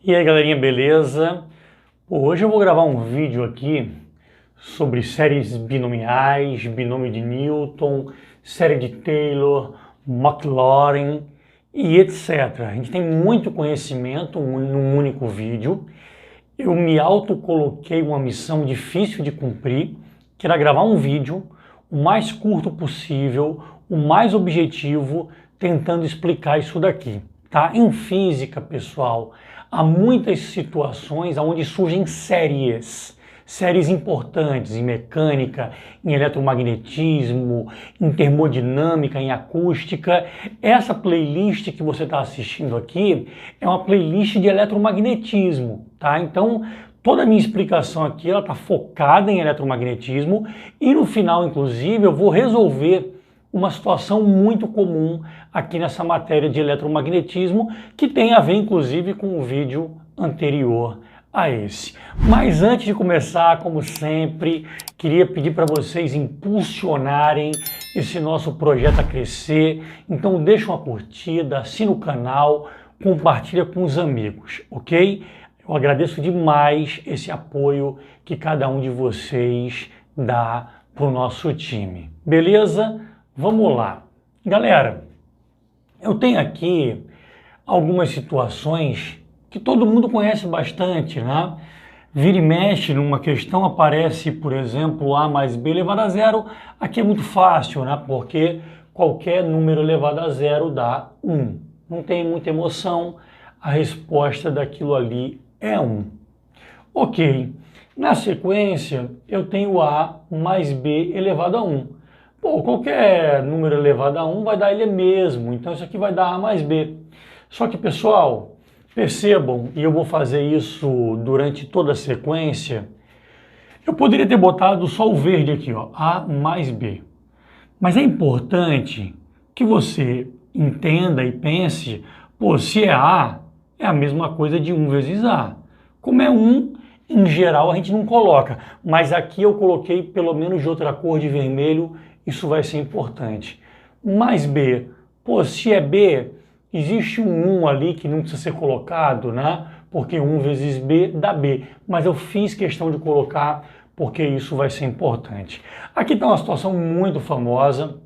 E aí galerinha, beleza? Hoje eu vou gravar um vídeo aqui sobre séries binomiais, binômio de Newton, série de Taylor, Maclaurin e etc. A gente tem muito conhecimento num único vídeo. Eu me autocoloquei uma missão difícil de cumprir, que era gravar um vídeo o mais curto possível, o mais objetivo, tentando explicar isso daqui. Tá? Em física, pessoal, há muitas situações onde surgem séries importantes em mecânica, em eletromagnetismo, em termodinâmica, em acústica. Essa playlist que você está assistindo aqui é uma playlist de eletromagnetismo, tá? Então, toda a minha explicação aqui ela está focada em eletromagnetismo e no final, inclusive, eu vou resolver uma situação muito comum aqui nessa matéria de eletromagnetismo, que tem a ver, inclusive, com o vídeo anterior a esse. Mas antes de começar, como sempre, queria pedir para vocês impulsionarem esse nosso projeto a crescer. Então deixa uma curtida, assina o canal, compartilha com os amigos, ok? Eu agradeço demais esse apoio que cada um de vocês dá para o nosso time. Beleza? Vamos lá. Galera, eu tenho aqui algumas situações que todo mundo conhece bastante, né? Vira e mexe numa questão, aparece, por exemplo, A mais B elevado a zero. Aqui é muito fácil, né? Porque qualquer número elevado a zero dá 1. Não tem muita emoção, a resposta daquilo ali é 1. Ok, na sequência eu tenho A mais B elevado a 1. Pô, qualquer número elevado a 1 vai dar ele mesmo, então isso aqui vai dar A mais B. Só que, pessoal, percebam, e eu vou fazer isso durante toda a sequência, eu poderia ter botado só o verde aqui, ó, A mais B. Mas é importante que você entenda e pense, pô, se é A, é a mesma coisa de 1 vezes A. Como é 1, em geral a gente não coloca, mas aqui eu coloquei pelo menos de outra cor de vermelho. Isso vai ser importante. Mais B. Pô, se é B, existe um 1 ali que não precisa ser colocado, né? Porque 1 vezes B dá B. Mas eu fiz questão de colocar porque isso vai ser importante. Aqui está uma situação muito famosa.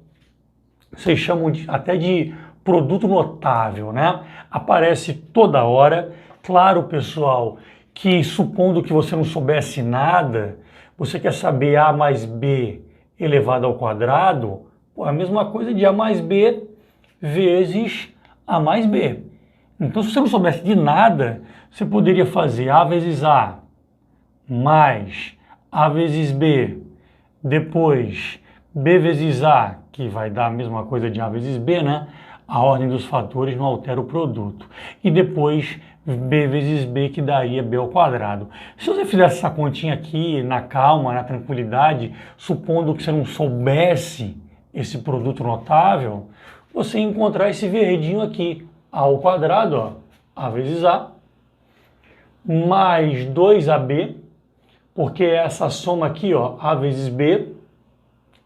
Vocês chamam até de produto notável, né? Aparece toda hora. Claro, pessoal, que supondo que você não soubesse nada, você quer saber A mais B elevado ao quadrado, pô, a mesma coisa de A mais B vezes A mais B. Então, se você não soubesse de nada, você poderia fazer A vezes A mais A vezes B, depois B vezes A, que vai dar a mesma coisa de A vezes B, né? A ordem dos fatores não altera o produto. E depois B vezes B, que daria B ao quadrado. Se você fizesse essa continha aqui, na calma, na tranquilidade, supondo que você não soubesse esse produto notável, você ia encontrar esse verdinho aqui, A ao quadrado, ó, A vezes A, mais 2AB, porque essa soma aqui, ó, A vezes B,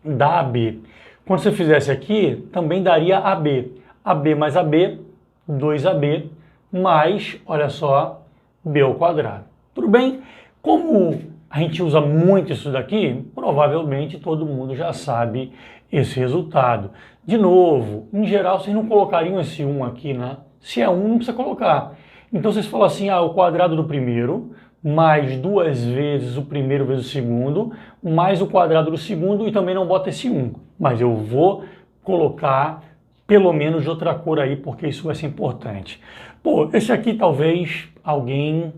dá AB. Quando você fizesse aqui, também daria AB. AB mais AB, 2AB, mais, olha só, B ao quadrado. Tudo bem? Como a gente usa muito isso daqui, provavelmente todo mundo já sabe esse resultado. De novo, em geral, vocês não colocariam esse 1 aqui, né? Se é 1, não precisa colocar. Então vocês falam assim, o quadrado do primeiro, mais 2 vezes o primeiro vezes o segundo, mais o quadrado do segundo, e também não bota esse 1. Mas eu vou colocar pelo menos de outra cor aí, porque isso vai ser importante. Pô, esse aqui talvez alguém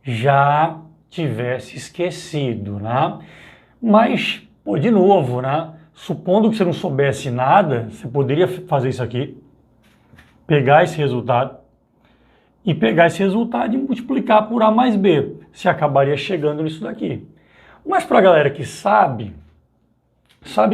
já tivesse esquecido, né? Mas, pô, de novo, né? Supondo que você não soubesse nada, você poderia fazer isso aqui, pegar esse resultado e multiplicar por A mais B. Você acabaria chegando nisso daqui. Mas para a galera que sabe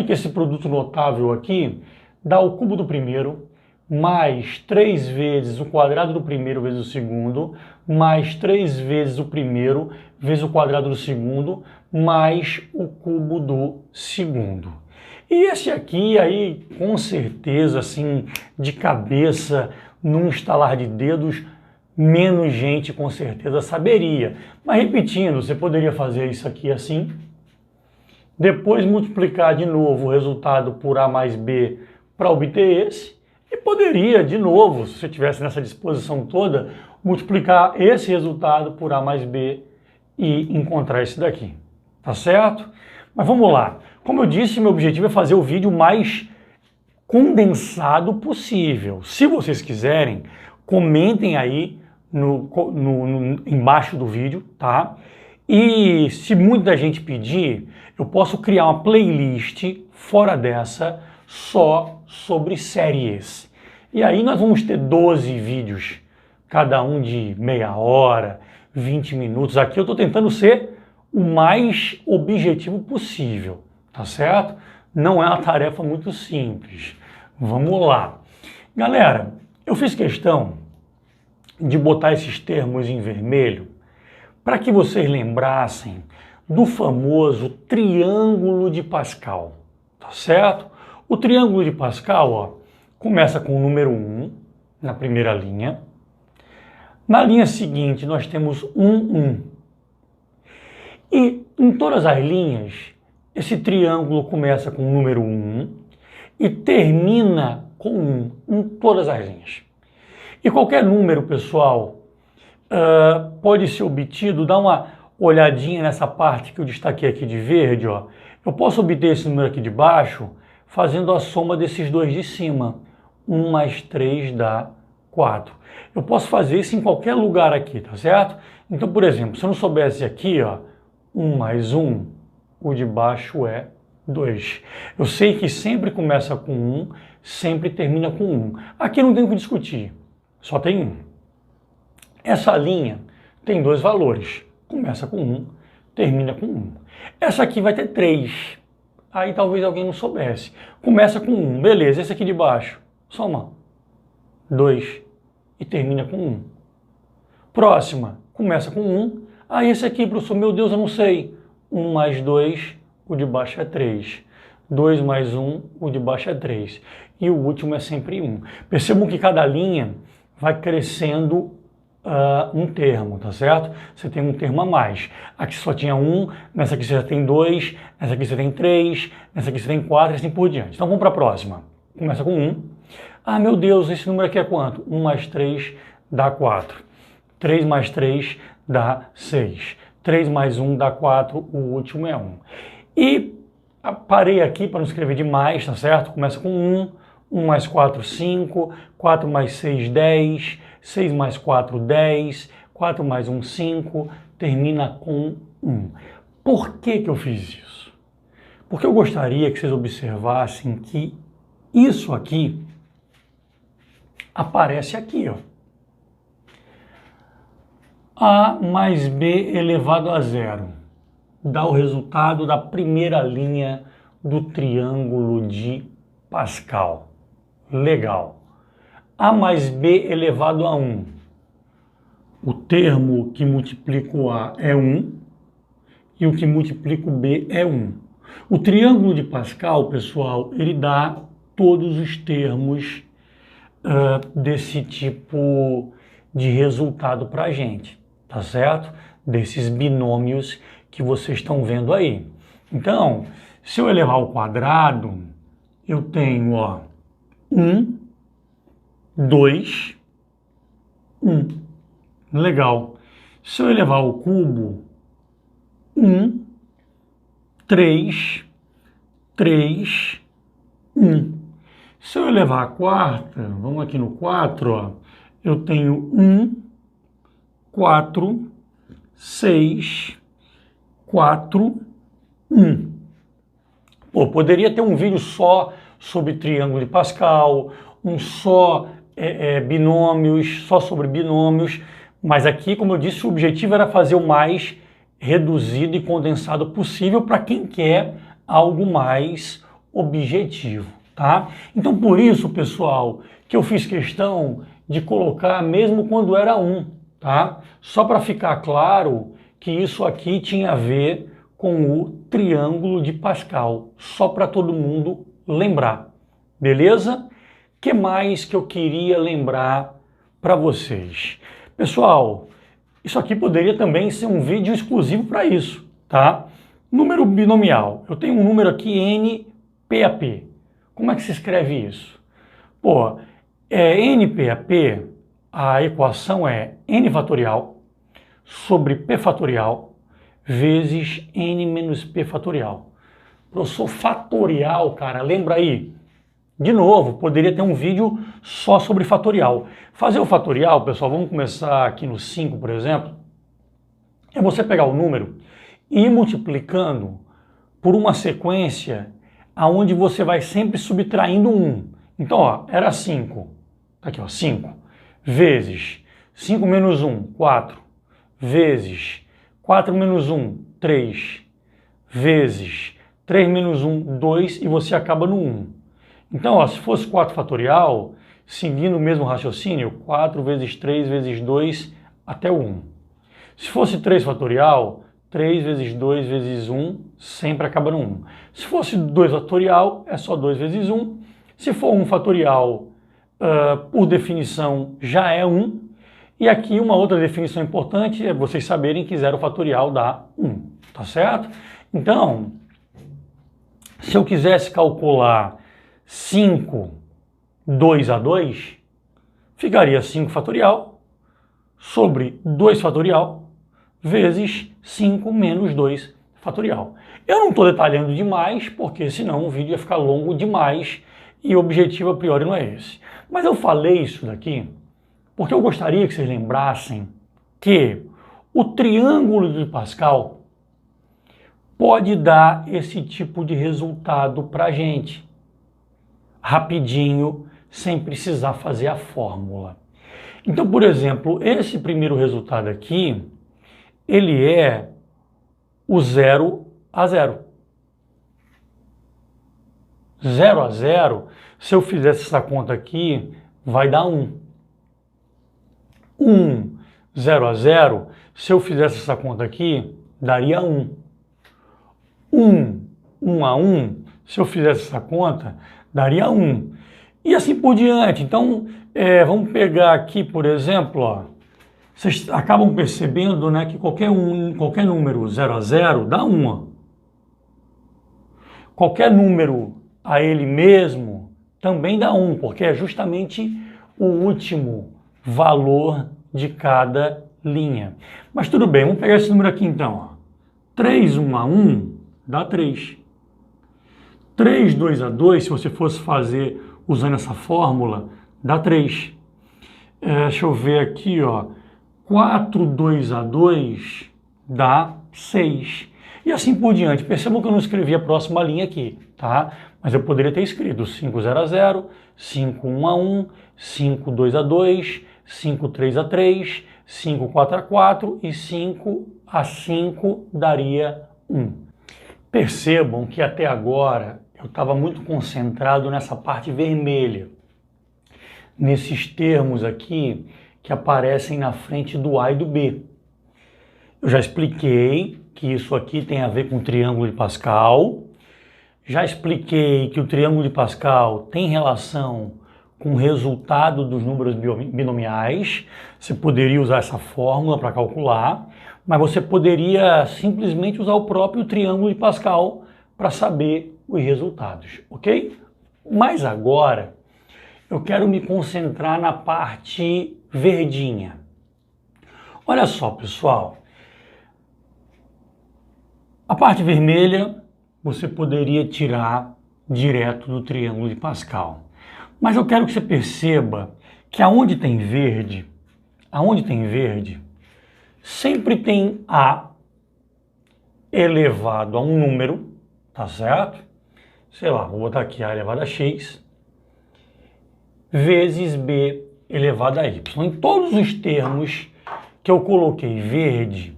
que esse produto notável aqui dá o cubo do primeiro, mais 3 vezes o quadrado do primeiro vezes o segundo, mais 3 vezes o primeiro vezes o quadrado do segundo, mais o cubo do segundo. E esse aqui, aí, com certeza, assim, de cabeça, num estalar de dedos, menos gente com certeza saberia. Mas repetindo, você poderia fazer isso aqui assim, depois multiplicar de novo o resultado por A mais B para obter esse, e poderia, de novo, se você tivesse nessa disposição toda, multiplicar esse resultado por A mais B e encontrar esse daqui, tá certo? Mas vamos lá. Como eu disse, meu objetivo é fazer o vídeo mais condensado possível. Se vocês quiserem, comentem aí embaixo do vídeo, tá? E se muita gente pedir, eu posso criar uma playlist fora dessa só sobre séries. E aí nós vamos ter 12 vídeos, cada um de meia hora, 20 minutos. Aqui eu estou tentando ser o mais objetivo possível, tá certo? Não é uma tarefa muito simples. Vamos lá. Galera, eu fiz questão de botar esses termos em vermelho para que vocês lembrassem do famoso triângulo de Pascal, tá certo? O triângulo de Pascal, ó, começa com o número 1 na primeira linha. Na linha seguinte, nós temos 1, 1. E em todas as linhas, esse triângulo começa com o número 1 e termina com 1 em todas as linhas. E qualquer número, pessoal, pode ser obtido, dá uma olhadinha nessa parte que eu destaquei aqui de verde, ó. Eu posso obter esse número aqui de baixo fazendo a soma desses dois de cima. 1 mais 3 dá 4. Eu posso fazer isso em qualquer lugar aqui, tá certo? Então, por exemplo, se eu não soubesse aqui, ó, 1 mais 1, o de baixo é 2. Eu sei que sempre começa com 1, sempre termina com 1. Aqui não tem o que discutir, só tem 1. Essa linha tem dois valores, começa com 1, termina com 1. Essa aqui vai ter 3, aí talvez alguém não soubesse. Começa com 1, beleza, esse aqui de baixo, soma 2 e termina com 1. Próxima, começa com 1, aí esse aqui, professor, meu Deus, eu não sei. 1 mais 2, o de baixo é 3. 2 mais 1, o de baixo é 3. E o último é sempre 1. Percebam que cada linha vai crescendo um termo, tá certo? Você tem um termo a mais. Aqui só tinha 1, nessa aqui você já tem 2, nessa aqui você tem 3, nessa aqui você tem 4 e assim por diante. Então vamos para a próxima. Começa com 1. Ah, meu Deus, esse número aqui é quanto? 1 mais 3 dá 4. 3 mais 3 dá 6. 3 mais 1 dá 4, o último é 1. E parei aqui para não escrever demais, tá certo? Começa com 1, 1 mais 4, 5, 4 mais 6, 10, 6 mais 4, 10, 4 mais 1, 5, termina com 1. Por que eu fiz isso? Porque eu gostaria que vocês observassem que isso aqui aparece aqui, ó. A mais B elevado a zero dá o resultado da primeira linha do triângulo de Pascal. Legal. A mais B elevado a 1. O termo que multiplica o A é 1 e o que multiplica o B é 1. O triângulo de Pascal, pessoal, ele dá todos os termos desse tipo de resultado para a gente, tá certo? Desses binômios que vocês estão vendo aí. Então, se eu elevar ao quadrado, eu tenho, ó, 1, 2, 1. Legal. Se eu elevar ao cubo, 1, 3, 3, 1. Se eu elevar a quarta, vamos aqui no 4, ó, eu tenho 1, 4, 6, 4, 1. Pô, poderia ter um vídeo só sobre triângulo de Pascal, um só binômios, só sobre binômios, mas aqui, como eu disse, o objetivo era fazer o mais reduzido e condensado possível para quem quer algo mais objetivo, tá? Então, por isso, pessoal, que eu fiz questão de colocar mesmo quando era 1, tá? Só para ficar claro que isso aqui tinha a ver com o triângulo de Pascal, só para todo mundo lembrar, beleza? O que mais que eu queria lembrar para vocês? Pessoal, isso aqui poderia também ser um vídeo exclusivo para isso, tá? Número binomial. Eu tenho um número aqui NPAP. Como é que se escreve isso? Pô, NPAP, a equação é n fatorial sobre p fatorial vezes n menos p fatorial. Professor, fatorial, cara, lembra aí? De novo, poderia ter um vídeo só sobre fatorial. Fazer o fatorial, pessoal, vamos começar aqui no 5, por exemplo. É você pegar o número e ir multiplicando por uma sequência aonde você vai sempre subtraindo 1. Então, ó, era 5. Tá aqui, ó, 5. Vezes 5 menos 1, 4. Vezes 4 menos 1, 3. Vezes 3 menos 1, 2. E você acaba no 1. Então, ó, se fosse 4 fatorial, seguindo o mesmo raciocínio, 4 vezes 3 vezes 2 até o 1. Se fosse 3 fatorial, 3 vezes 2 vezes 1 sempre acaba no 1. Se fosse 2 fatorial, é só 2 vezes 1. Se for 1 fatorial, por definição, já é 1. E aqui uma outra definição importante é vocês saberem que 0 fatorial dá 1. Tá certo? Então, se eu quisesse calcular 5, 2 a 2, ficaria 5 fatorial sobre 2 fatorial vezes 5 menos 2 fatorial. Eu não estou detalhando demais, porque senão o vídeo ia ficar longo demais e o objetivo a priori não é esse. Mas eu falei isso daqui porque eu gostaria que vocês lembrassem que o triângulo de Pascal pode dar esse tipo de resultado para a gente, rapidinho, sem precisar fazer a fórmula. Então, por exemplo, esse primeiro resultado aqui, ele é o 0 a 0. 0 a 0, se eu fizesse essa conta aqui, vai dar 1. 0 a 0, se eu fizesse essa conta aqui, daria 1. 1 a 1, se eu fizesse essa conta, daria 1. E assim por diante. Então, vamos pegar aqui, por exemplo, ó, vocês acabam percebendo, né, que qualquer número 0 a 0 dá 1. Ó. Qualquer número a ele mesmo também dá 1, porque é justamente o último valor de cada linha. Mas tudo bem, vamos pegar esse número aqui então. Ó. 3, 1 a 1 dá 3. 3, 2 a 2, se você fosse fazer usando essa fórmula, dá 3. Deixa eu ver aqui, ó. 4, 2 a 2 dá 6. E assim por diante. Percebam que eu não escrevi a próxima linha aqui, tá? Mas eu poderia ter escrito 5, 0 a 0, 5, 1 a 1, 5, 2 a 2, 5, 3 a 3, 5, 4 a 4 e 5 a 5 daria 1. Percebam que até agora eu estava muito concentrado nessa parte vermelha, nesses termos aqui que aparecem na frente do A e do B. Eu já expliquei que isso aqui tem a ver com o triângulo de Pascal, já expliquei que o triângulo de Pascal tem relação com o resultado dos números binomiais. Você poderia usar essa fórmula para calcular, mas você poderia simplesmente usar o próprio triângulo de Pascal para saber os resultados, ok? Mas agora eu quero me concentrar na parte verdinha. Olha só, pessoal. A parte vermelha você poderia tirar direto do triângulo de Pascal. Mas eu quero que você perceba que aonde tem verde, sempre tem A elevado a um número, tá certo? Sei lá, vou botar aqui A elevado a x, vezes B elevado a y. Em todos os termos que eu coloquei verde,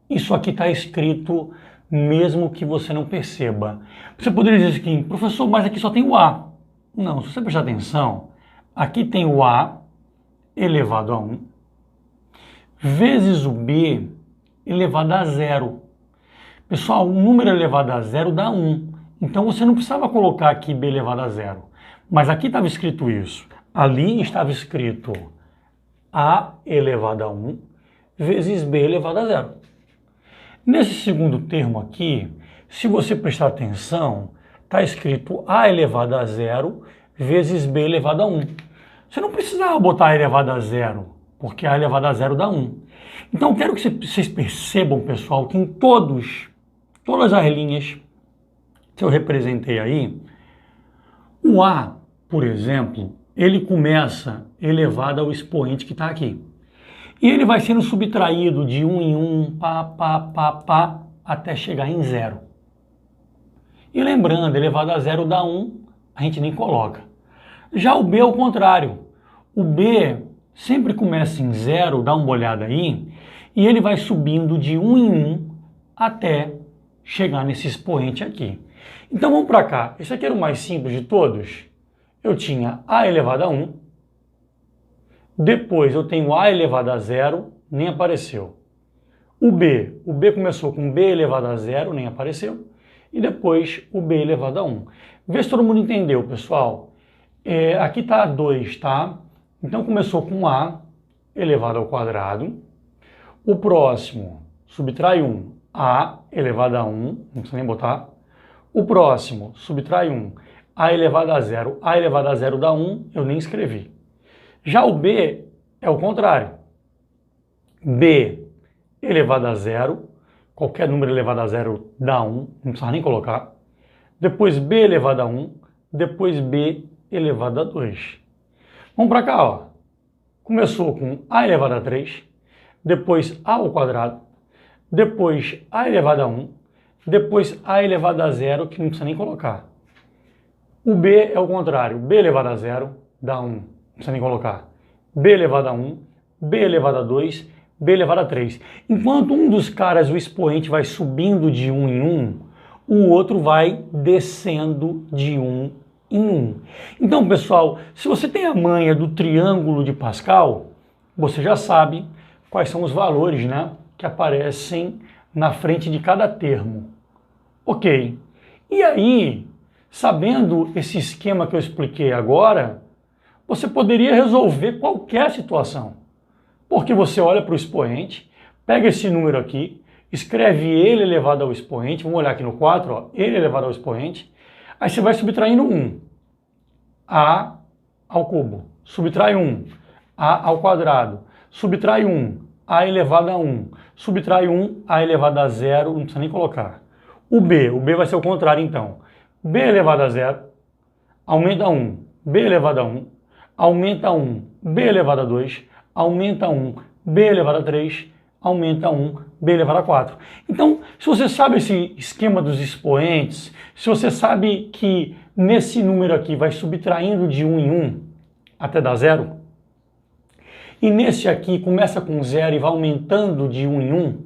isso aqui está escrito mesmo que você não perceba. Você poderia dizer assim, professor, mas aqui só tem o A. Não, se você prestar atenção, aqui tem o A elevado a 1, vezes o B elevado a 0. Pessoal, um número elevado a 0 dá 1. Então você não precisava colocar aqui B elevado a 0. Mas aqui estava escrito isso. Ali estava escrito A elevado a 1 vezes B elevado a 0. Nesse segundo termo aqui, se você prestar atenção, está escrito A elevado a 0 vezes B elevado a 1. Você não precisava botar A elevado a 0, porque A elevado a 0 dá 1. Então, eu quero que vocês percebam, pessoal, que em todas as linhas que eu representei aí, o A, por exemplo, ele começa elevado ao expoente que está aqui. E ele vai sendo subtraído de 1 em 1, até chegar em 0. E lembrando, elevado a 0 dá 1, a gente nem coloca. Já o B é o contrário. O B sempre começa em 0, dá uma olhada aí, e ele vai subindo de 1 em 1 até chegar nesse expoente aqui. Então vamos para cá. Esse aqui era o mais simples de todos. Eu tinha A elevado a 1, depois eu tenho A elevado a 0, nem apareceu. O B começou com B elevado a 0, nem apareceu. E depois o B elevado a 1. Vê se todo mundo entendeu, pessoal. Aqui está 2, tá? Então começou com A elevado ao quadrado. O próximo, subtrai 1, A elevado a 1, não precisa nem botar. O próximo, subtrai 1, A elevado a 0. A elevado a 0 dá 1, eu nem escrevi. Já o B é o contrário. B elevado a 0, qualquer número elevado a 0 dá 1, não precisa nem colocar. Depois B elevado a 1, depois B elevado a 2. Vamos para cá, ó. Começou com A elevado a 3, depois A ao quadrado, depois A elevado a 1, depois A elevado a 0, que não precisa nem colocar. O B é o contrário. B elevado a 0 dá 1, não precisa nem colocar. B elevado a 1, B elevado a 2, B elevado a 3. Enquanto um dos caras, o expoente, vai subindo de 1 em 1, o outro vai descendo de 1 em 1. Então, pessoal, se você tem a manha do triângulo de Pascal, você já sabe quais são os valores, né, que aparecem na frente de cada termo. Ok. E aí, sabendo esse esquema que eu expliquei agora, você poderia resolver qualquer situação. Porque você olha para o expoente, pega esse número aqui, escreve ele elevado ao expoente, vamos olhar aqui no 4, ó, ele elevado ao expoente, aí você vai subtraindo 1, A ao cubo, subtrai 1, A ao quadrado, subtrai 1, A elevado a 1, subtrai 1, A elevado a 0, não precisa nem colocar. O B vai ser o contrário então. B elevado a 0, aumenta 1, B elevado a 1, aumenta 1, B elevado a 2, aumenta 1, B elevado a 3, aumenta 1, B elevado a 4. Então, se você sabe esse esquema dos expoentes, se você sabe que nesse número aqui vai subtraindo de 1 em 1 até dar 0, e nesse aqui começa com 0 e vai aumentando de 1 em 1,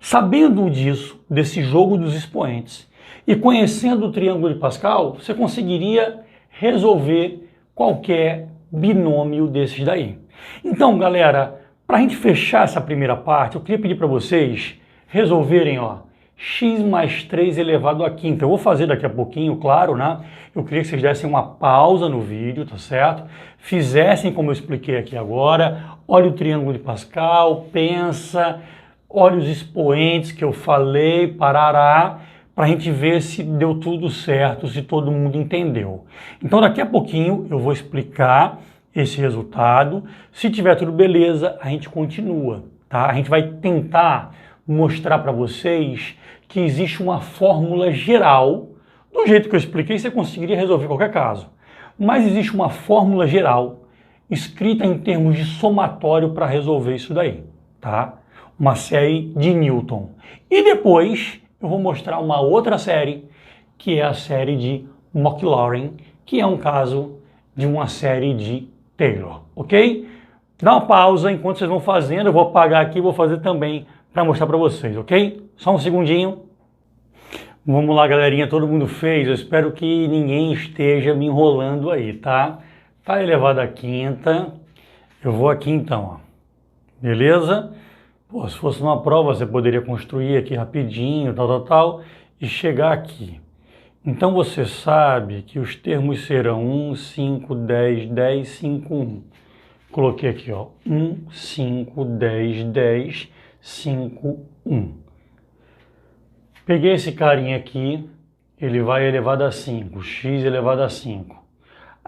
sabendo disso, desse jogo dos expoentes, e conhecendo o triângulo de Pascal, você conseguiria resolver qualquer binômio desses daí. Então, galera, para a gente fechar essa primeira parte, eu queria pedir para vocês resolverem, ó, x mais 3 elevado a quinta. Eu vou fazer daqui a pouquinho, claro, né? Eu queria que vocês dessem uma pausa no vídeo, tá certo? Fizessem como eu expliquei aqui agora, olha o triângulo de Pascal, pensa, olha os expoentes que eu falei, parará, para a gente ver se deu tudo certo, se todo mundo entendeu. Então daqui a pouquinho eu vou explicar esse resultado. Se tiver tudo beleza, a gente continua, tá? A gente vai tentar mostrar para vocês que existe uma fórmula geral. Do jeito que eu expliquei, você conseguiria resolver qualquer caso. Mas existe uma fórmula geral escrita em termos de somatório para resolver isso daí, tá? Uma série de Newton. E depois eu vou mostrar uma outra série, que é a série de Maclaurin, que é um caso de uma série de Taylor, ok? Dá uma pausa enquanto vocês vão fazendo, eu vou apagar aqui e vou fazer também para mostrar para vocês, ok? Só um segundinho. Vamos lá, galerinha, todo mundo fez, eu espero que ninguém esteja me enrolando aí, tá? Tá elevado a quinta, eu vou aqui então, ó. Beleza? Pô, se fosse uma prova, você poderia construir aqui rapidinho, tal, e chegar aqui. Então você sabe que os termos serão 1, 5, 10, 10, 5, 1. Coloquei aqui, ó, 1, 5, 10, 10, 5, 1. Peguei esse carinha aqui, ele vai elevado a 5, x elevado a 5.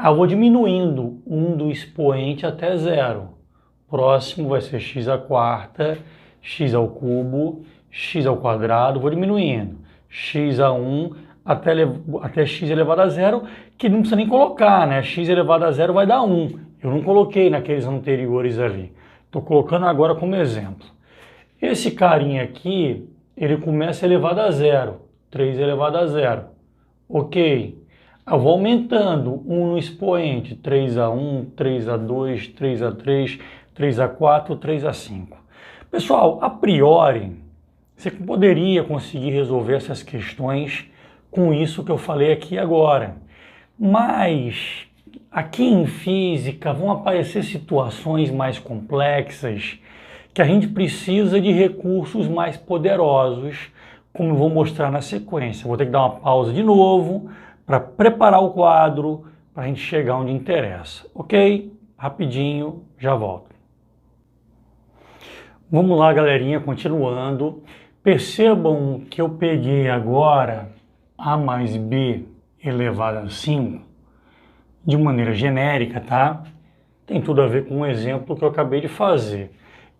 Eu vou diminuindo 1 do expoente até 0. Próximo vai ser x à quarta, x ao cubo, x ao quadrado, vou diminuindo. X a 1 até x elevado a 0, que não precisa nem colocar, né? X elevado a 0 vai dar 1. Eu não coloquei naqueles anteriores ali. Estou colocando agora como exemplo. Esse carinha aqui, ele começa elevado a 0. 3 elevado a 0. Ok. Eu vou aumentando 1 no expoente. 3 a 1, 3 a 2, 3 a 3, 3 a 4, 3 a 5. Pessoal, a priori, você poderia conseguir resolver essas questões com isso que eu falei aqui agora. Mas aqui em física vão aparecer situações mais complexas que a gente precisa de recursos mais poderosos, como eu vou mostrar na sequência. Vou ter que dar uma pausa de novo para preparar o quadro para a gente chegar onde interessa. Ok? Rapidinho, já volto. Vamos lá, galerinha, continuando. Percebam que eu peguei agora a mais b elevado a 5 de maneira genérica, tá? Tem tudo a ver com um exemplo que eu acabei de fazer.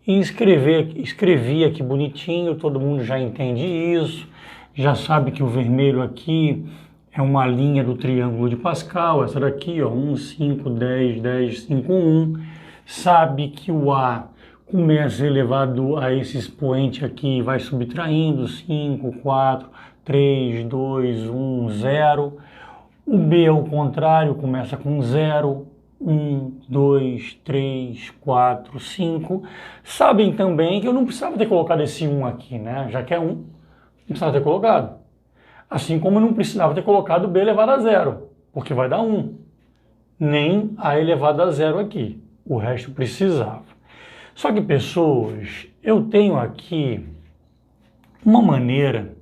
E escrevi aqui bonitinho, todo mundo já entende isso, já sabe que o vermelho aqui é uma linha do triângulo de Pascal, essa daqui, ó, 1, 5, 10, 10, 5, 1. Sabe que o A começa elevado a esse expoente aqui, vai subtraindo, 5, 4, 3, 2, 1, 0. O B, ao contrário, começa com 0, 1, 2, 3, 4, 5. Sabem também que eu não precisava ter colocado esse 1 aqui, né? Já que é 1, não precisava ter colocado. Assim como eu não precisava ter colocado B elevado a 0, porque vai dar 1. Nem A elevado a 0 aqui. O resto precisava. Só que, pessoas, eu tenho aqui uma maneira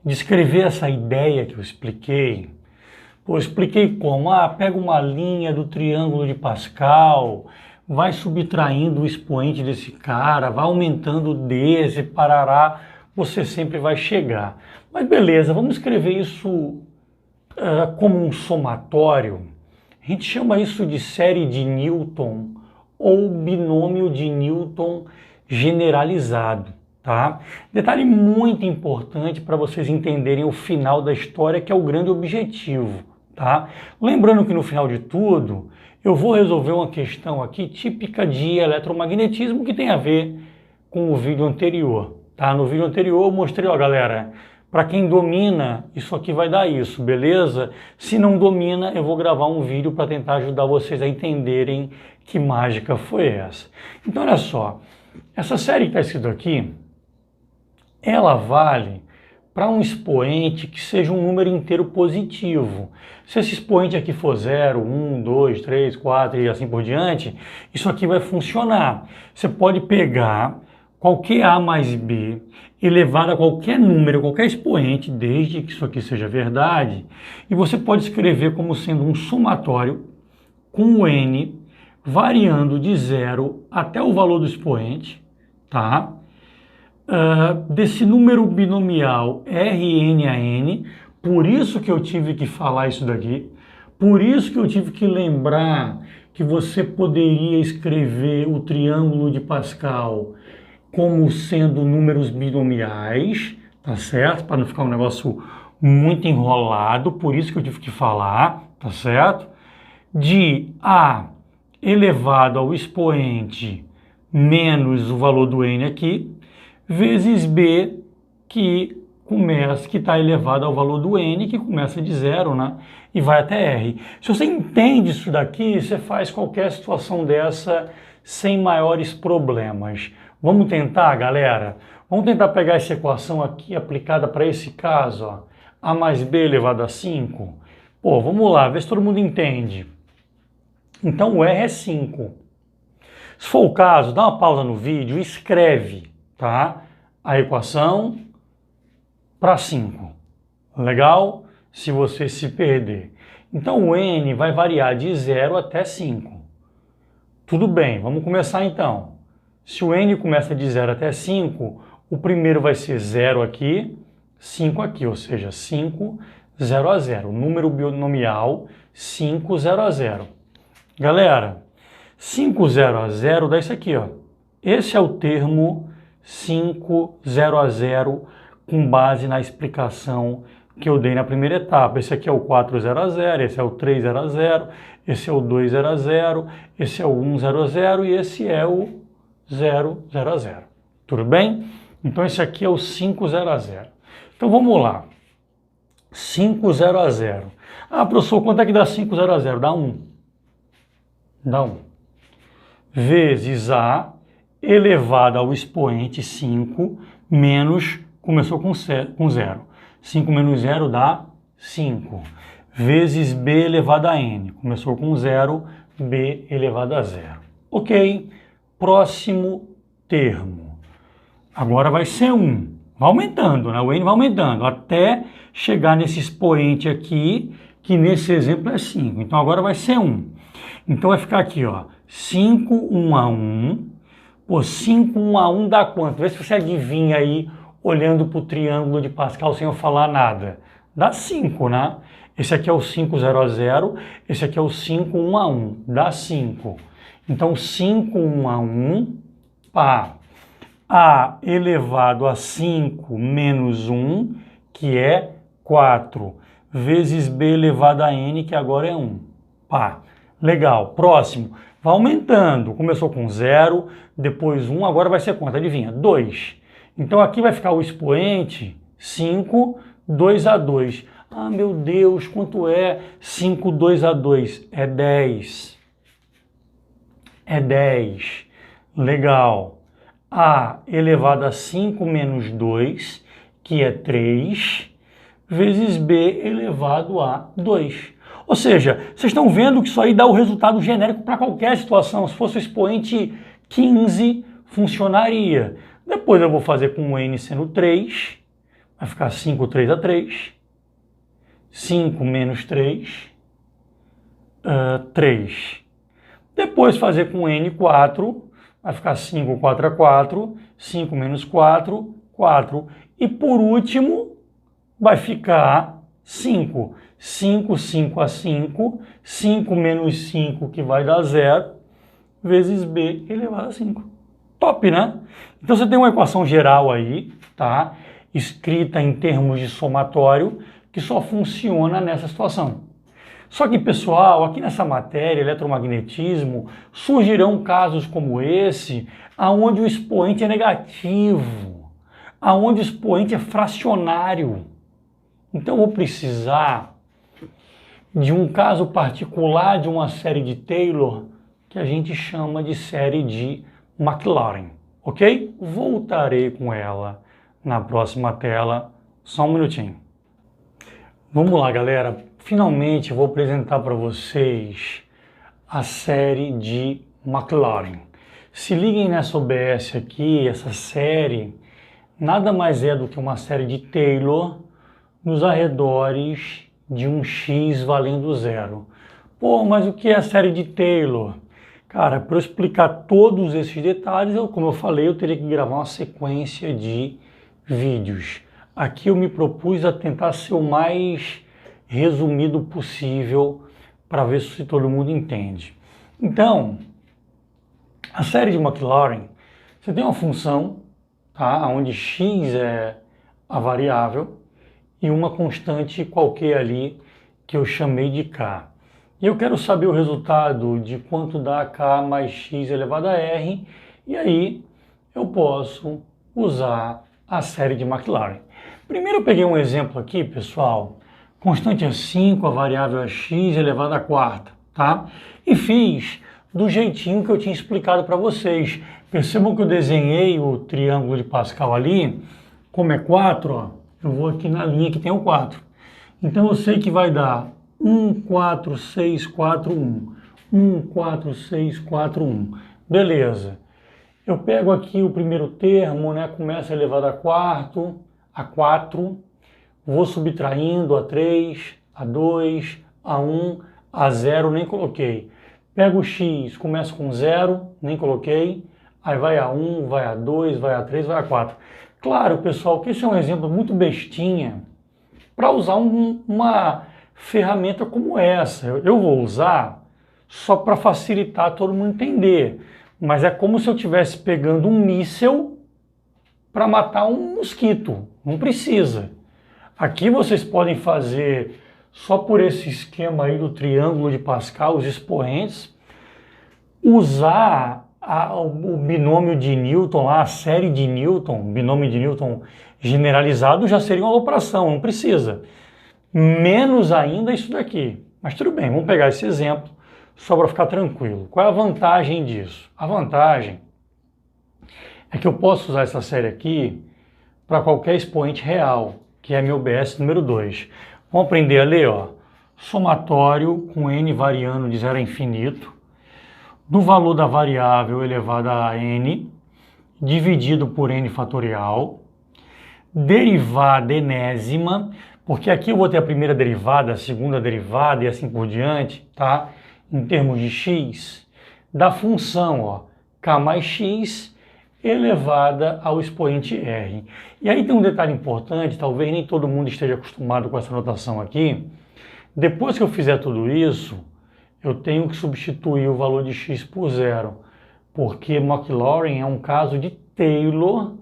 de escrever essa ideia que eu expliquei. Eu expliquei como, pega uma linha do triângulo de Pascal, vai subtraindo o expoente desse cara, vai aumentando desse, parará, você sempre vai chegar. Mas beleza, vamos escrever isso como um somatório. A gente chama isso de série de Newton ou binômio de Newton generalizado, tá? Detalhe muito importante para vocês entenderem o final da história, que é o grande objetivo, tá? Lembrando que no final de tudo, eu vou resolver uma questão aqui típica de eletromagnetismo que tem a ver com o vídeo anterior, tá? No vídeo anterior eu mostrei, ó, galera, para quem domina, isso aqui vai dar isso, beleza? Se não domina, eu vou gravar um vídeo para tentar ajudar vocês a entenderem que mágica foi essa. Então, olha só, essa série que está escrito aqui, ela vale para um expoente que seja um número inteiro positivo. Se esse expoente aqui for 0, 1, 2, 3, 4 e assim por diante, isso aqui vai funcionar. Você pode pegar qualquer A mais B elevado a qualquer número, qualquer expoente, desde que isso aqui seja verdade, e você pode escrever como sendo um somatório com o N variando de 0 até o valor do expoente, tá? Desse número binomial Rn a N, por isso que eu tive que falar isso daqui, por isso que eu tive que lembrar que você poderia escrever o triângulo de Pascal como sendo números binomiais, tá certo? Para não ficar um negócio muito enrolado, por isso que eu tive que falar, tá certo? De A elevado ao expoente menos o valor do N aqui, vezes B que está elevado ao valor do N, que começa de 0, né? E vai até R. Se você entende isso daqui, você faz qualquer situação dessa sem maiores problemas. Vamos tentar, galera? Vamos tentar pegar essa equação aqui aplicada para esse caso, ó. A mais B elevado a 5. Pô, vamos lá, ver se todo mundo entende. Então o R é 5. Se for o caso, dá uma pausa no vídeo e escreve, tá? A equação para 5. Legal? Se você se perder. Então o N vai variar de 0 até 5. Tudo bem, vamos começar então. Se o n começa de 0 até 5, o primeiro vai ser 0 aqui, 5 aqui, ou seja, 5, 0 a 0. Número binomial, 5, 0 a 0. Galera, 5, 0 a 0 dá isso aqui, ó. Esse é o termo 5, 0 a 0 com base na explicação que eu dei na primeira etapa. Esse aqui é o 4, 0 a 0, esse é o 3, 0 a 0, esse é o 2, 0 a 0, esse é o 1, 0 a 0 e esse é o 0, 0 a 0. Tudo bem? Então esse aqui é o 5, 0 a 0. Então vamos lá. 5, 0 a 0. Ah, professor, quanto é que dá 5, 0 a 0? Dá 1. Dá 1. Vezes A elevado ao expoente 5 menos, começou com 0. 5 menos 0 dá 5. Vezes B elevado a N. Começou com 0, B elevado a 0. Ok. Próximo termo. Agora vai ser 1. Vai aumentando, né? O N vai aumentando até chegar nesse expoente aqui, que nesse exemplo é 5. Então agora vai ser 1. Então vai ficar aqui, ó. 5, 1 a 1. Pô, 5, 1 a 1 dá quanto? Vê se você adivinha aí, olhando para o triângulo de Pascal sem eu falar nada. Dá 5, né? Esse aqui é o 5, 0 a 0. Esse aqui é o 5, 1 a 1. Dá 5. Então 5, 1 a 1, pá. A elevado a 5 menos 1, que é 4, vezes B elevado a N, que agora é 1. Pá. Legal. Próximo. Vai aumentando. Começou com 0, depois 1, agora vai ser quanto? Adivinha? 2. Então aqui vai ficar o expoente 5, 2 a 2. Ah, meu Deus, quanto é 5, 2 a 2? É 10. É 10. Legal. A elevado a 5 menos 2, que é 3, vezes B elevado a 2. Ou seja, vocês estão vendo que isso aí dá o resultado genérico para qualquer situação. Se fosse o expoente 15, funcionaria. Depois eu vou fazer com o N sendo 3, vai ficar 5, 3 a 3. 5 menos 3, 3. Depois fazer com N 4, vai ficar 5, 4 a 4, 5 menos 4, 4. E por último, vai ficar 5. 5, 5 a 5, 5 menos 5, que vai dar 0, vezes B elevado a 5. Top, né? Então você tem uma equação geral aí, tá? Escrita em termos de somatório, que só funciona nessa situação. Só que, pessoal, aqui nessa matéria, eletromagnetismo, surgirão casos como esse, aonde o expoente é negativo, aonde o expoente é fracionário. Então, eu vou precisar de um caso particular de uma série de Taylor, que a gente chama de série de Maclaurin, ok? Voltarei com ela na próxima tela, só um minutinho. Vamos lá, galera. Finalmente vou apresentar para vocês a série de Maclaurin. Se liguem nessa OBS aqui, essa série nada mais é do que uma série de Taylor nos arredores de um x valendo 0. Pô, mas o que é a série de Taylor? Cara, para eu explicar todos esses detalhes, como eu falei, eu teria que gravar uma sequência de vídeos. Aqui eu me propus a tentar ser o mais resumido possível para ver se todo mundo entende. Então, a série de Maclaurin, você tem uma função, tá, onde x é a variável e uma constante qualquer ali que eu chamei de k. E eu quero saber o resultado de quanto dá k mais x elevado a r, e aí eu posso usar a série de Maclaurin. Primeiro eu peguei um exemplo aqui, pessoal, constante é 5, a variável é x elevado à quarta, tá? E fiz do jeitinho que eu tinha explicado para vocês. Percebam que eu desenhei o triângulo de Pascal ali, como é 4, ó, eu vou aqui na linha que tem o 4. Então eu sei que vai dar 1, 4, 6, 4, 1. 1, 4, 6, 4, 1. Beleza. Eu pego aqui o primeiro termo, né? Começa elevado a quarto, a 4. Vou subtraindo a 3, a 2, a 1, a 0, nem coloquei. Pego o x, começo com 0, nem coloquei, aí vai a 1, vai a 2, vai a 3, vai a 4. Claro, pessoal, que esse é um exemplo muito bestinha para usar uma ferramenta como essa. Eu vou usar só para facilitar todo mundo entender, mas é como se eu estivesse pegando um míssel para matar um mosquito, não precisa. Aqui vocês podem fazer só por esse esquema aí do triângulo de Pascal, os expoentes, usar o binômio de Newton, a série de Newton, binômio de Newton generalizado já seria uma alopração, não precisa. Menos ainda isso daqui. Mas tudo bem, vamos pegar esse exemplo só para ficar tranquilo. Qual é a vantagem disso? A vantagem é que eu posso usar essa série aqui para qualquer expoente real, que é meu BS número 2. Vamos aprender a ler, ó. Somatório com n variando de 0 a infinito, do valor da variável elevada a n, dividido por n fatorial, derivada enésima, porque aqui eu vou ter a primeira derivada, a segunda derivada e assim por diante, tá? Em termos de x, da função, ó, k mais x elevada ao expoente r. E aí tem um detalhe importante, talvez nem todo mundo esteja acostumado com essa notação aqui. Depois que eu fizer tudo isso, eu tenho que substituir o valor de x por 0, porque Maclaurin é um caso de Taylor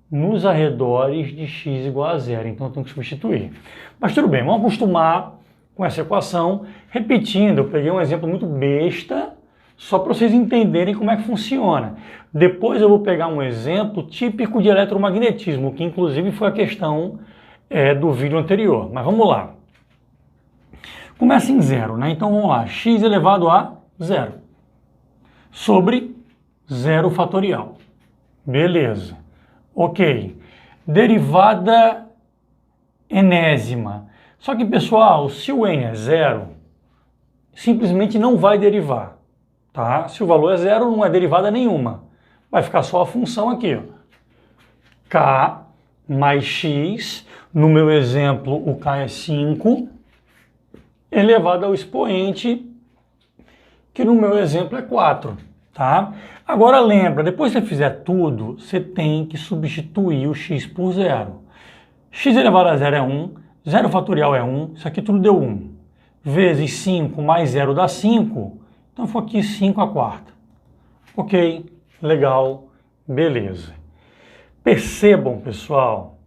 nos arredores de x igual a 0, então eu tenho que substituir. Mas tudo bem, vamos acostumar com essa equação. Repetindo, eu peguei um exemplo muito besta, só para vocês entenderem como é que funciona. Depois eu vou pegar um exemplo típico de eletromagnetismo, que inclusive foi a questão do vídeo anterior. Mas vamos lá. Começa em 0, né? Então vamos lá, x elevado a 0 sobre 0 fatorial. Beleza. Ok. Derivada enésima. Só que, pessoal, se o n é 0, simplesmente não vai derivar. Tá? Se o valor é 0, não é derivada nenhuma. Vai ficar só a função aqui, ó. K mais x, no meu exemplo o k é 5, elevado ao expoente, que no meu exemplo é 4. Tá? Agora lembra, depois que você fizer tudo, você tem que substituir o x por 0. X elevado a 0 é 1, 0 fatorial é 1, isso aqui tudo deu 1. Vezes 5 mais 0 dá 5, então foi aqui 5 a quarta. Ok, legal, beleza. Percebam, pessoal,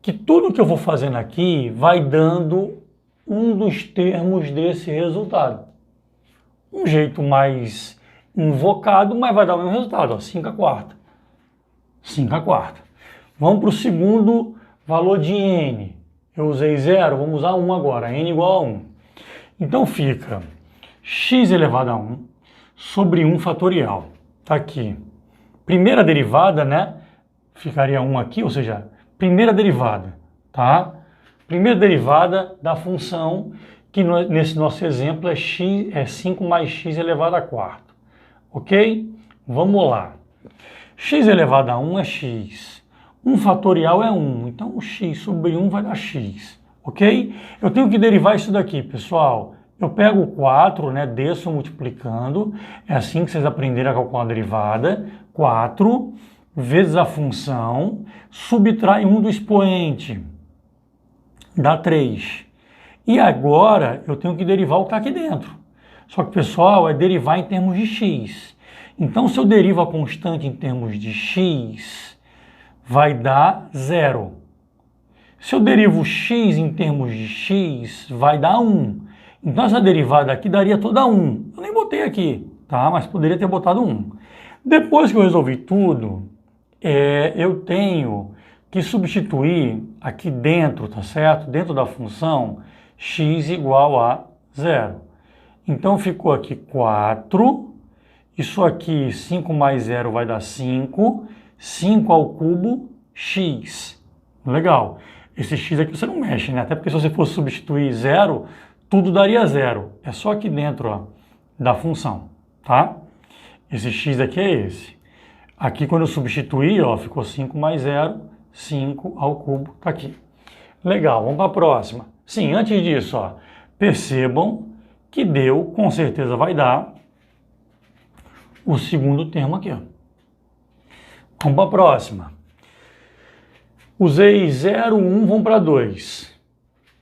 que tudo que eu vou fazendo aqui vai dando um dos termos desse resultado. Um jeito mais invocado, mas vai dar o mesmo resultado, ó, 5 a quarta. 5 a quarta. Vamos para o segundo valor de n. Eu usei 0, vamos usar 1 agora, n igual a 1. Então fica x elevado a 1 sobre 1 fatorial. Está aqui. Primeira derivada, né? Ficaria 1 aqui, ou seja, primeira derivada, tá? Primeira derivada da função, que nesse nosso exemplo é 5 mais x elevado a quarto. Ok? Vamos lá. X elevado a 1 é x. 1 fatorial é 1. Então, o x sobre 1 vai dar x. Ok? Eu tenho que derivar isso daqui, pessoal. Eu pego o 4, né? Desço multiplicando. É assim que vocês aprenderam a calcular a derivada. 4 vezes a função. Subtrai 1 do expoente. Dá 3. E agora eu tenho que derivar o que está aqui dentro. Só que, pessoal, é derivar em termos de x. Então, se eu derivo a constante em termos de x, vai dar 0. Se eu derivo x em termos de x, vai dar 1. Então, essa derivada aqui daria toda 1. Eu nem botei aqui, tá? Mas poderia ter botado 1. Depois que eu resolvi tudo, eu tenho que substituir aqui dentro, tá certo? Dentro da função, x igual a 0. Então, ficou aqui 4. Isso aqui, 5 mais 0 vai dar 5. 5 ao cubo, x. Legal. Esse x aqui você não mexe, né? Até porque se você fosse substituir 0, tudo daria 0. É só aqui dentro, ó, da função, tá? Esse x aqui é esse. Aqui, quando eu substituir, ó, ficou 5 mais 0, 5 ao cubo, tá aqui. Legal, vamos para a próxima. Sim, antes disso, ó, percebam que deu, com certeza vai dar, o segundo termo aqui, ó. Vamos para a próxima. Usei 0, 1, vão para 2.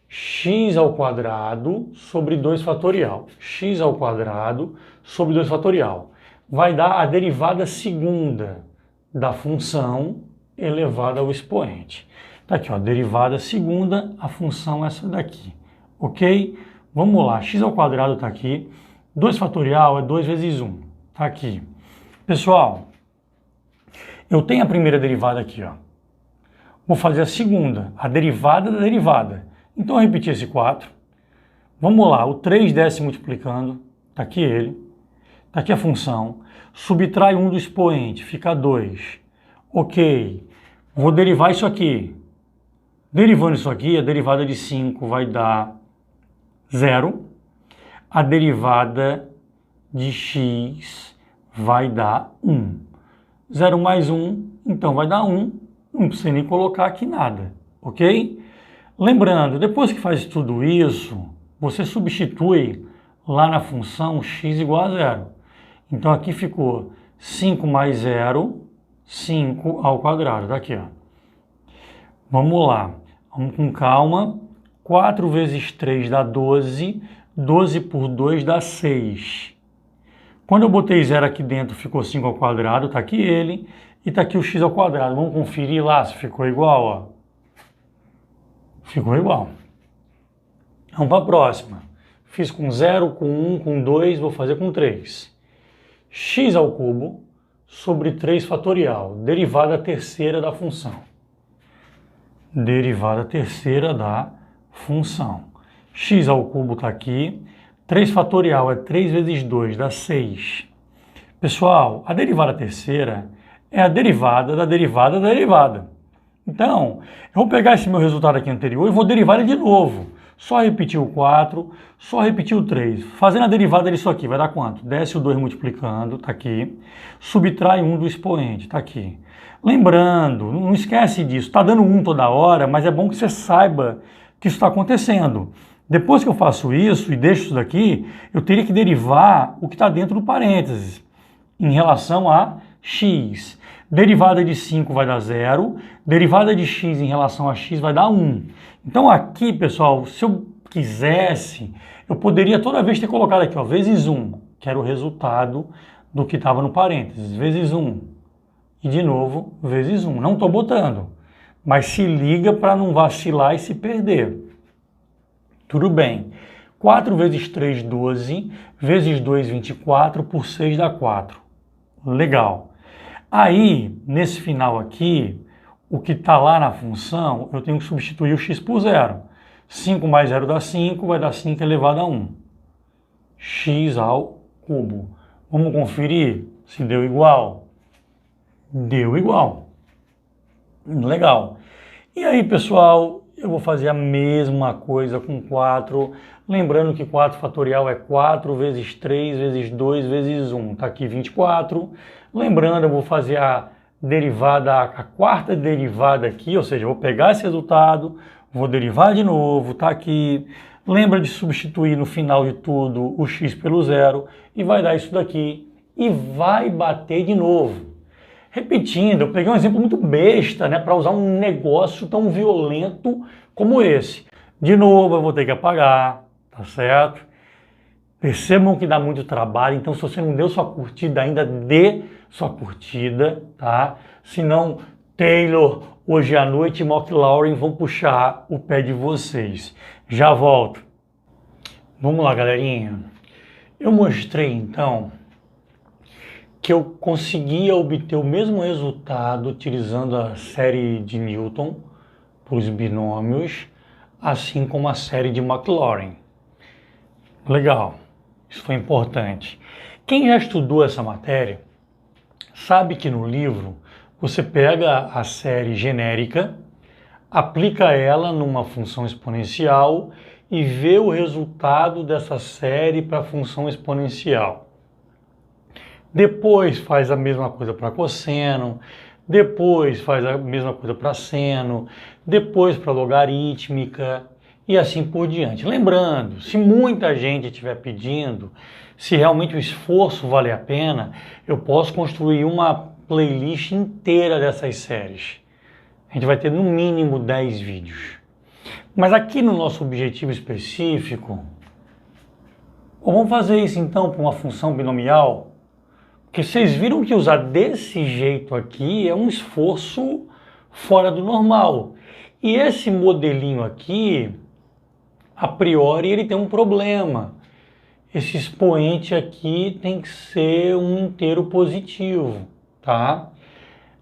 X ao quadrado sobre 2 fatorial. X ao quadrado sobre 2 fatorial. Vai dar a derivada segunda da função elevada ao expoente. Tá aqui, ó, derivada segunda, a função é essa daqui. Ok? Vamos lá, x ao quadrado está aqui. 2 fatorial é 2 vezes 1. Está aqui. Pessoal, eu tenho a primeira derivada aqui, ó. Vou fazer a segunda, a derivada da derivada. Então, eu repeti esse 4. Vamos lá, o 3 desce multiplicando. Está aqui ele. Está aqui a função. Subtrai 1 do expoente, fica 2. Ok. Vou derivar isso aqui. Derivando isso aqui, a derivada de 5 vai dar 0. A derivada de x vai dar 1. 0 mais 1, então vai dar 1. Não precisa nem colocar aqui nada, ok? Lembrando, depois que faz tudo isso, você substitui lá na função x igual a 0. Então aqui ficou 5 mais 0, 5 ao quadrado. Tá aqui, ó. Vamos lá, vamos com calma. 4 vezes 3 dá 12, 12 por 2 dá 6. Quando eu botei 0 aqui dentro, ficou 5 ao quadrado, tá aqui ele, e tá aqui o x ao quadrado. Vamos conferir lá se ficou igual, ó. Ficou igual. Vamos para a próxima. Fiz com 0, com 1, com 2, vou fazer com 3. X ao cubo sobre 3 fatorial, derivada terceira da função. Derivada terceira da função. X ao cubo está aqui. 3 fatorial é 3 vezes 2, dá 6. Pessoal, a derivada terceira é a derivada da derivada da derivada. Então, eu vou pegar esse meu resultado aqui anterior e vou derivar ele de novo. Só repetir o 4, só repetir o 3. Fazendo a derivada disso aqui, vai dar quanto? Desce o 2 multiplicando, tá aqui. Subtrai 1 do expoente, tá aqui. Lembrando, não esquece disso, tá dando 1 toda hora, mas é bom que você saiba que isso está acontecendo. Depois que eu faço isso e deixo isso daqui, eu teria que derivar o que está dentro do parênteses em relação a x. Derivada de 5 vai dar 0, derivada de x em relação a x vai dar 1. Então aqui, pessoal, se eu quisesse, eu poderia toda vez ter colocado aqui, ó, vezes 1, que era o resultado do que estava no parênteses, vezes 1. E de novo, vezes 1. Não estou botando, mas se liga para não vacilar e se perder. Tudo bem. 4 vezes 3, 12, vezes 2, 24, por 6 dá 4. Legal. Aí, nesse final aqui, o que está lá na função, eu tenho que substituir o x por 0. 5 mais 0 dá 5, vai dar 5 elevado a 1. X ao cubo. Vamos conferir se deu igual? Deu igual. Legal. E aí, pessoal, eu vou fazer a mesma coisa com 4. Lembrando que 4 fatorial é 4 vezes 3 vezes 2 vezes 1. Está aqui 24. Lembrando, eu vou fazer a derivada, a quarta derivada aqui, ou seja, eu vou pegar esse resultado, vou derivar de novo, está aqui. Lembra de substituir no final de tudo o x pelo 0 e vai dar isso daqui e vai bater de novo. Repetindo, eu peguei um exemplo muito besta, né, para usar um negócio tão violento como esse. De novo, eu vou ter que apagar, tá certo? Percebam que dá muito trabalho, então se você não deu sua curtida ainda, dê sua curtida, tá? Senão, Taylor, hoje à noite e McLaurin vão puxar o pé de vocês. Já volto. Vamos lá, galerinha. Eu mostrei, então, que eu conseguia obter o mesmo resultado utilizando a série de Newton para os binômios, assim como a série de McLaurin. Legal, isso foi importante. Quem já estudou essa matéria sabe que no livro você pega a série genérica, aplica ela numa função exponencial e vê o resultado dessa série para a função exponencial. Depois faz a mesma coisa para cosseno, depois faz a mesma coisa para seno, depois para logarítmica e assim por diante. Lembrando, se muita gente estiver pedindo, se realmente o esforço vale a pena, eu posso construir uma playlist inteira dessas séries. A gente vai ter no mínimo 10 vídeos. Mas aqui no nosso objetivo específico, vamos fazer isso então para uma função binomial? Porque vocês viram que usar desse jeito aqui é um esforço fora do normal. E esse modelinho aqui, a priori, ele tem um problema. Esse expoente aqui tem que ser um inteiro positivo, tá?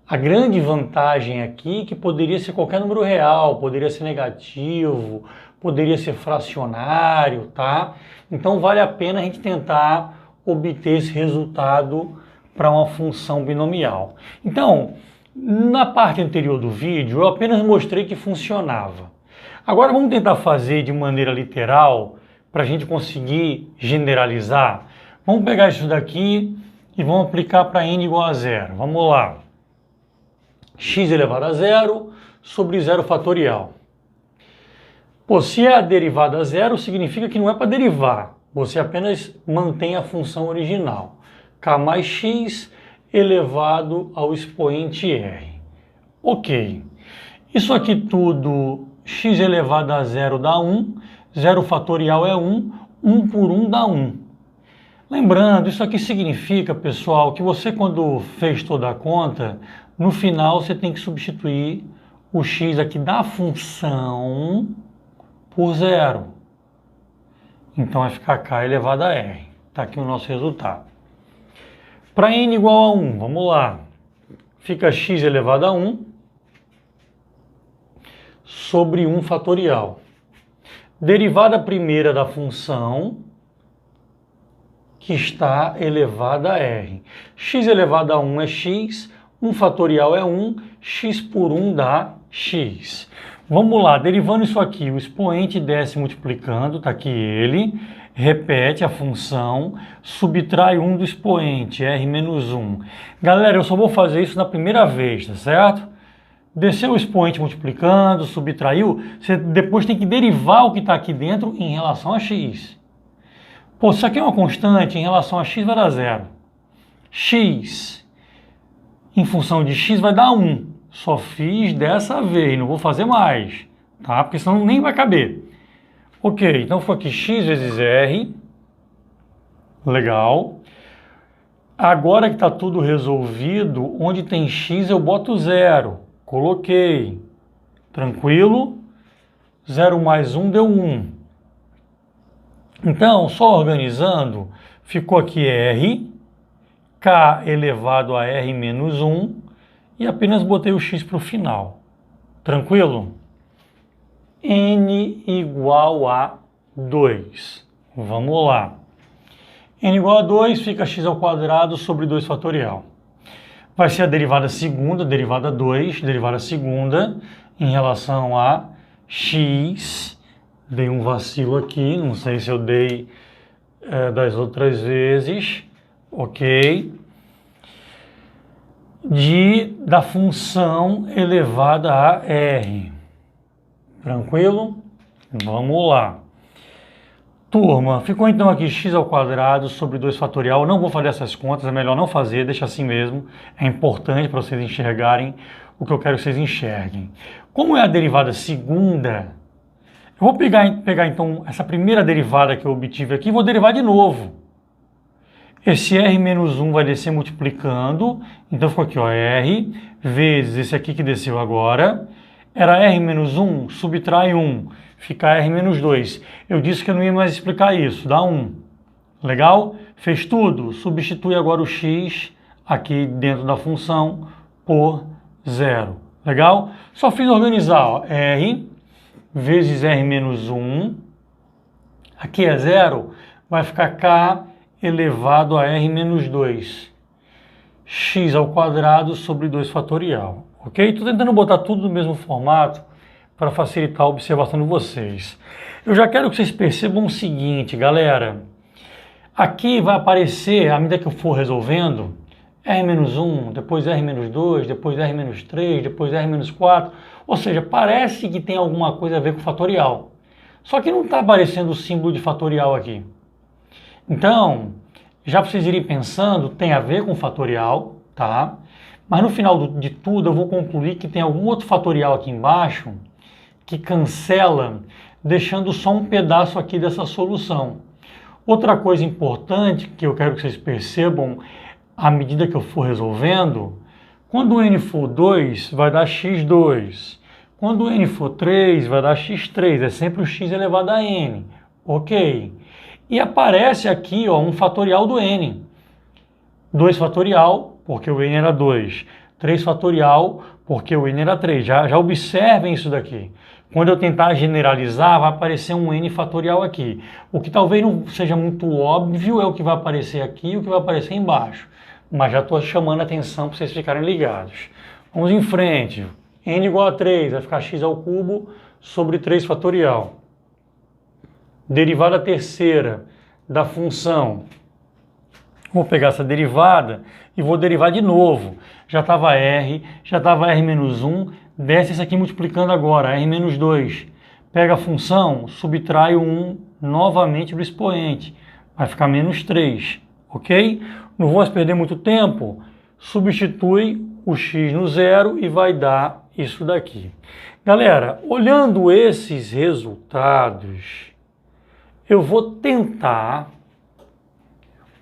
A grande vantagem aqui é que poderia ser qualquer número real, poderia ser negativo, poderia ser fracionário, tá? Então vale a pena a gente tentar obter esse resultado para uma função binomial. Então, na parte anterior do vídeo, eu apenas mostrei que funcionava. Agora vamos tentar fazer de maneira literal para a gente conseguir generalizar. Vamos pegar isso daqui e vamos aplicar para n igual a zero. Vamos lá. X elevado a zero sobre zero fatorial. Pô, se é a derivada a zero, significa que não é para derivar. Você apenas mantém a função original. K mais x elevado ao expoente r. Ok. Isso aqui tudo, x elevado a zero dá 1, zero fatorial é 1, 1 por 1 dá 1. Lembrando, isso aqui significa, pessoal, que você quando fez toda a conta, no final você tem que substituir o x aqui da função por zero. Então vai ficar k elevado a r. Está aqui o nosso resultado. Para n igual a 1, vamos lá. Fica x elevado a 1 sobre 1 fatorial. Derivada primeira da função que está elevada a r. X elevado a 1 é x, 1 fatorial é 1, x por 1 dá x. Vamos lá, derivando isso aqui, o expoente desce multiplicando, está aqui ele, repete a função, subtrai 1 do expoente, r menos 1. Galera, eu só vou fazer isso na primeira vez, tá certo? Desceu o expoente multiplicando, subtraiu, você depois tem que derivar o que está aqui dentro em relação a x. Pô, isso aqui é uma constante, em relação a x vai dar zero. X em função de x vai dar 1. Só fiz dessa vez, não vou fazer mais, tá? Porque senão nem vai caber. Ok, então ficou aqui x vezes r. Legal. Agora que está tudo resolvido, onde tem x eu boto zero. Coloquei. Tranquilo. 0 mais 1 deu 1. Então, só organizando, ficou aqui r, k elevado a r menos 1, e apenas botei o x para o final. Tranquilo? N igual a 2. Vamos lá. N igual a 2 fica x ao quadrado sobre 2 fatorial. Vai ser a derivada segunda, derivada 2, derivada segunda, em relação a x. Dei um vacilo aqui, não sei se eu dei das outras vezes. Ok. Da função elevada a r. Tranquilo? Vamos lá. Turma, ficou então aqui x ao quadrado sobre 2 fatorial. Não vou fazer essas contas, é melhor não fazer, deixa assim mesmo. É importante para vocês enxergarem o que eu quero que vocês enxerguem. Como é a derivada segunda, eu vou pegar então essa primeira derivada que eu obtive aqui e vou derivar de novo. Esse r menos 1 vai descer multiplicando, então ficou aqui, ó, r vezes esse aqui que desceu agora, era r menos 1, subtrai 1, fica r menos 2. Eu disse que eu não ia mais explicar isso, dá 1. Legal? Fez tudo? Substitui agora o x aqui dentro da função por 0. Legal? Só fiz organizar, ó, r vezes r menos 1, aqui é 0, vai ficar k elevado a r menos 2, x ao quadrado sobre 2 fatorial, ok? Estou tentando botar tudo no mesmo formato para facilitar a observação de vocês. Eu já quero que vocês percebam o seguinte, galera. Aqui vai aparecer, à medida que eu for resolvendo, r menos 1, depois r menos 2, depois r menos 3, depois r menos 4, ou seja, parece que tem alguma coisa a ver com fatorial. Só que não está aparecendo o símbolo de fatorial aqui. Então, já para vocês irem pensando, tem a ver com fatorial, tá? Mas no final de tudo eu vou concluir que tem algum outro fatorial aqui embaixo que cancela, deixando só um pedaço aqui dessa solução. Outra coisa importante que eu quero que vocês percebam à medida que eu for resolvendo, quando o n for 2, vai dar x2. Quando o n for 3, vai dar x3. É sempre o x elevado a n. Ok? E aparece aqui ó, um fatorial do n. 2 fatorial, porque o n era 2. 3 fatorial, porque o n era 3. Já observem isso daqui. Quando eu tentar generalizar, vai aparecer um n fatorial aqui. O que talvez não seja muito óbvio é o que vai aparecer aqui e o que vai aparecer embaixo. Mas já estou chamando a atenção para vocês ficarem ligados. Vamos em frente. N igual a 3, vai ficar x ao cubo sobre 3 fatorial. Derivada terceira da função. Vou pegar essa derivada e vou derivar de novo. Já estava R, já estava R menos 1, desce isso aqui multiplicando agora, R menos 2. Pega a função, subtrai o 1 novamente do expoente. Vai ficar menos 3, ok? Não vou perder muito tempo, substitui o x no zero e vai dar isso daqui. Galera, olhando esses resultados, eu vou tentar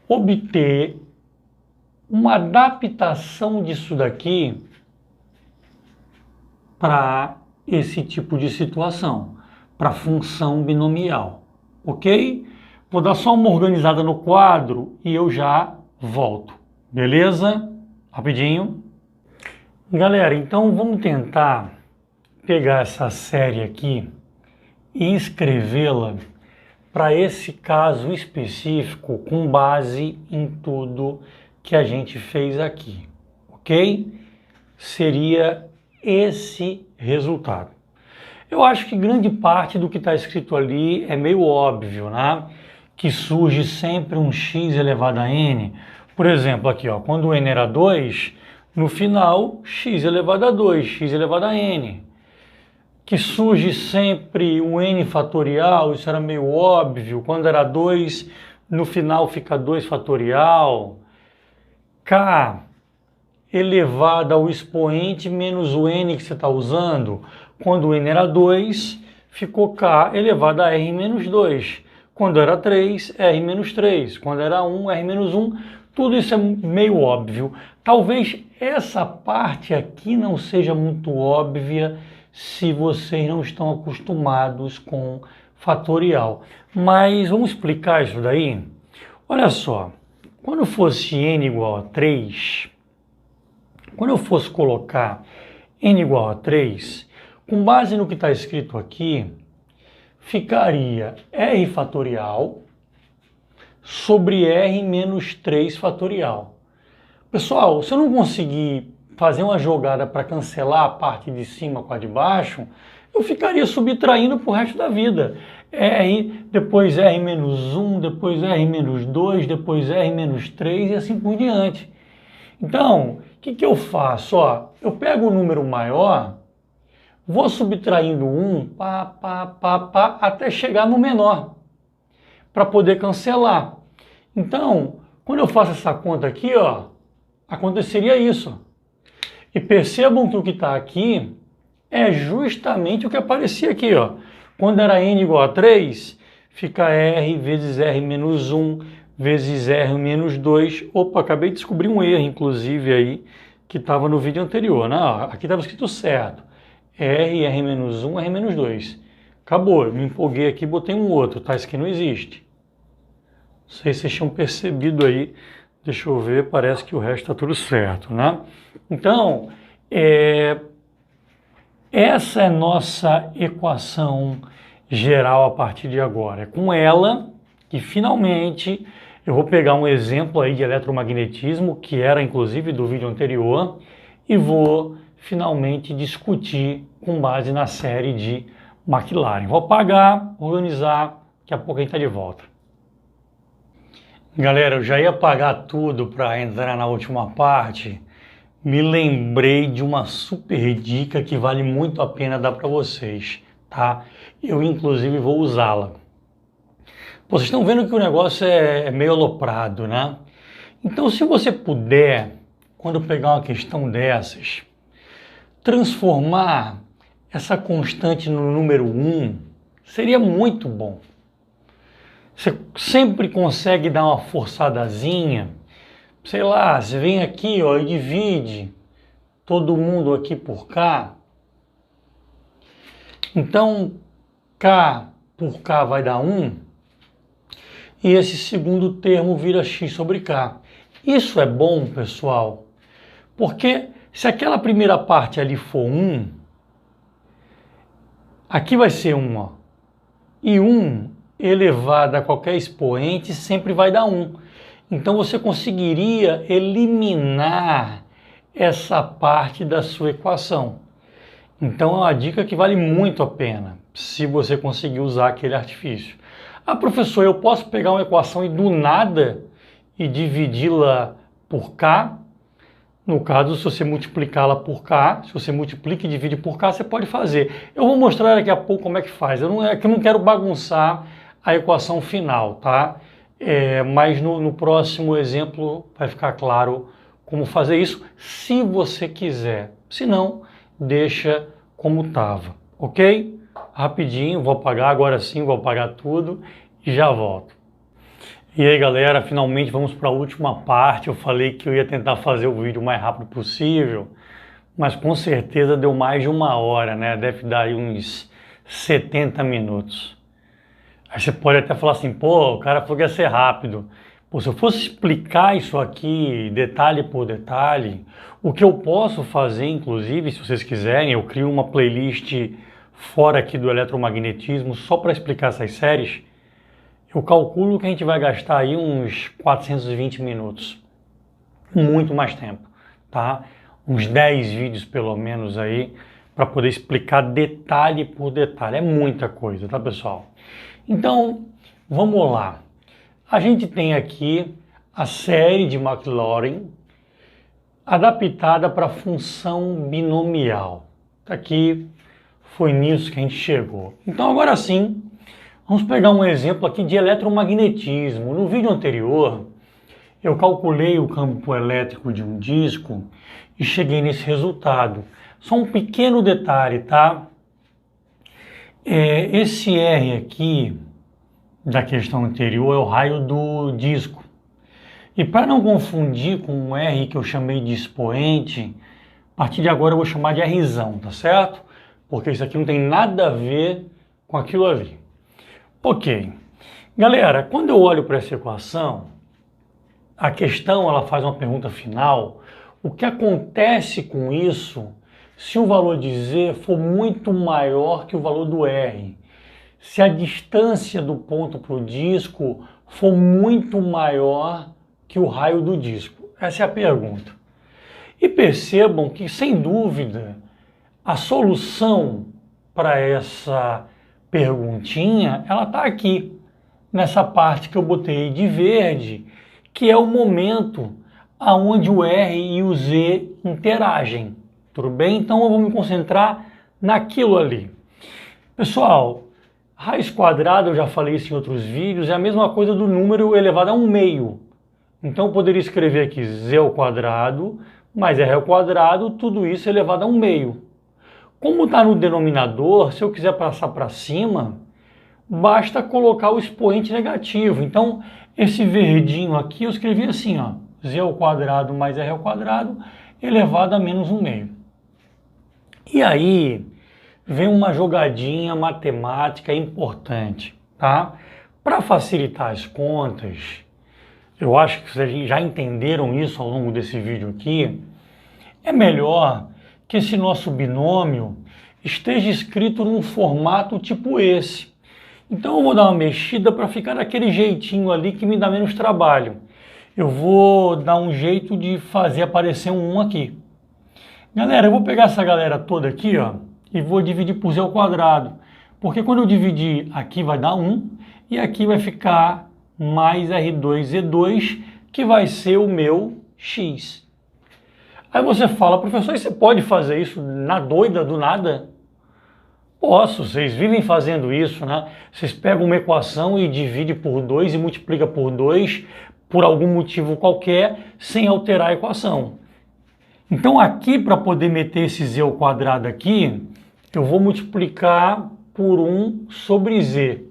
obter uma adaptação disso daqui para esse tipo de situação, para função binomial, ok? Vou dar só uma organizada no quadro e eu já volto, beleza? Rapidinho. Galera, então vamos tentar pegar essa série aqui e escrevê-la para esse caso específico com base em tudo que a gente fez aqui, ok? Seria esse resultado. Eu acho que grande parte do que está escrito ali é meio óbvio, né? Que surge sempre um x elevado a n. Por exemplo, aqui, ó, quando o n era 2, no final, x elevado a 2, x elevado a n. Que surge sempre o n fatorial, isso era meio óbvio. Quando era 2, no final fica 2 fatorial. K elevado ao expoente menos o n que você está usando. Quando o n era 2, ficou k elevado a r menos 2. Quando era 3, r menos 3. Quando era 1, r menos 1. Tudo isso é meio óbvio. Talvez essa parte aqui não seja muito óbvia se vocês não estão acostumados com fatorial. Mas vamos explicar isso daí? Olha só, quando fosse n igual a 3, quando eu fosse colocar n igual a 3, com base no que está escrito aqui, ficaria r fatorial sobre r menos 3 fatorial. Pessoal, se eu não conseguir fazer uma jogada para cancelar a parte de cima com a de baixo, eu ficaria subtraindo para o resto da vida. R, depois R menos 1, depois R menos 2, depois R menos 3 e assim por diante. Então, o que eu faço? Ó, eu pego o número maior, vou subtraindo 1, até chegar no menor, para poder cancelar. Então, quando eu faço essa conta aqui, ó, aconteceria isso. E percebam que o que está aqui é justamente o que aparecia aqui, ó. Quando era n igual a 3, fica r vezes r menos 1 vezes r menos 2. Opa, acabei de descobrir um erro, inclusive, aí, que estava no vídeo anterior, né? Aqui estava escrito certo. R menos 1, r menos 2. Acabou, eu me empolguei aqui e botei um outro, tá? Isso aqui não existe. Não sei se vocês tinham percebido aí. Deixa eu ver, parece que o resto está tudo certo, né? Então, essa é nossa equação geral a partir de agora. É com ela que finalmente eu vou pegar um exemplo aí de eletromagnetismo, que era inclusive do vídeo anterior, e vou finalmente discutir com base na série de McLaren. Vou apagar, organizar, daqui a pouco a gente está de volta. Galera, eu já ia apagar tudo para entrar na última parte. Me lembrei de uma super dica que vale muito a pena dar para vocês, tá? Eu, inclusive, vou usá-la. Vocês estão vendo que o negócio é meio aloprado, né? Então, se você puder, quando pegar uma questão dessas, transformar essa constante no número 1, seria muito bom. Você sempre consegue dar uma forçadazinha, sei lá, você vem aqui, ó, e divide todo mundo aqui por K. Então, K por K vai dar 1, e esse segundo termo vira X sobre K. Isso é bom, pessoal, porque se aquela primeira parte ali for 1, aqui vai ser 1, ó, e 1 elevado a qualquer expoente sempre vai dar 1. Então você conseguiria eliminar essa parte da sua equação. Então é uma dica que vale muito a pena, se você conseguir usar aquele artifício. Ah, professor, eu posso pegar uma equação e do nada e dividi-la por K? No caso, se você multiplicá-la por K, se você multiplica e divide por K, você pode fazer. Eu vou mostrar daqui a pouco como é que faz. Eu não quero bagunçar a equação final, tá? Mas no próximo exemplo vai ficar claro como fazer isso, se você quiser. Se não, deixa como estava, ok? Rapidinho, vou apagar, agora sim, vou apagar tudo e já volto. E aí, galera, finalmente vamos para a última parte. Eu falei que eu ia tentar fazer o vídeo o mais rápido possível, mas com certeza deu mais de 1 hora, né? Deve dar aí uns 70 minutos. Aí você pode até falar assim, pô, o cara falou que ia ser rápido. Pô, se eu fosse explicar isso aqui, detalhe por detalhe, o que eu posso fazer, inclusive, se vocês quiserem, eu crio uma playlist fora aqui do eletromagnetismo só para explicar essas séries. Eu calculo que a gente vai gastar aí uns 420 minutos. Muito mais tempo, tá? Uns 10 vídeos pelo menos aí, para poder explicar detalhe por detalhe. É muita coisa, tá, pessoal? Então, vamos lá. A gente tem aqui a série de Maclaurin adaptada para função binomial. Aqui foi nisso que a gente chegou. Então, agora sim, vamos pegar um exemplo aqui de eletromagnetismo. No vídeo anterior, eu calculei o campo elétrico de um disco e cheguei nesse resultado. Só um pequeno detalhe, tá? Esse R aqui, da questão anterior, é o raio do disco. E para não confundir com o R que eu chamei de expoente, a partir de agora eu vou chamar de Rzão, tá certo? Porque isso aqui não tem nada a ver com aquilo ali. Ok. Galera, quando eu olho para essa equação, a questão ela faz uma pergunta final. O que acontece com isso se o valor de Z for muito maior que o valor do R? Se a distância do ponto para o disco for muito maior que o raio do disco? Essa é a pergunta. E percebam que, sem dúvida, a solução para essa perguntinha, ela está aqui, nessa parte que eu botei de verde, que é o momento aonde o R e o Z interagem. Tudo bem? Então eu vou me concentrar naquilo ali. Pessoal, raiz quadrada, eu já falei isso em outros vídeos, é a mesma coisa do número elevado a 1/2. Então eu poderia escrever aqui Z ao quadrado mais R ao quadrado, tudo isso elevado a 1/2. Como está no denominador, se eu quiser passar para cima, basta colocar o expoente negativo. Então, esse verdinho aqui eu escrevi assim, ó, Z ao quadrado mais R ao quadrado elevado a menos 1/2. E aí vem uma jogadinha matemática importante, tá? Para facilitar as contas, eu acho que vocês já entenderam isso ao longo desse vídeo aqui, é melhor que esse nosso binômio esteja escrito num formato tipo esse. Então eu vou dar uma mexida para ficar daquele jeitinho ali que me dá menos trabalho. Eu vou dar um jeito de fazer aparecer um 1 aqui. Galera, eu vou pegar essa galera toda aqui, ó, e vou dividir por Z ao quadrado. Porque quando eu dividir aqui vai dar 1 e aqui vai ficar mais R2Z2, que vai ser o meu X. Aí você fala, professor, e você pode fazer isso na doida, do nada? Posso, vocês vivem fazendo isso, né? Vocês pegam uma equação e dividem por 2 e multiplica por 2 por algum motivo qualquer, sem alterar a equação. Então aqui, para poder meter esse z ao quadrado aqui, eu vou multiplicar por 1 sobre z.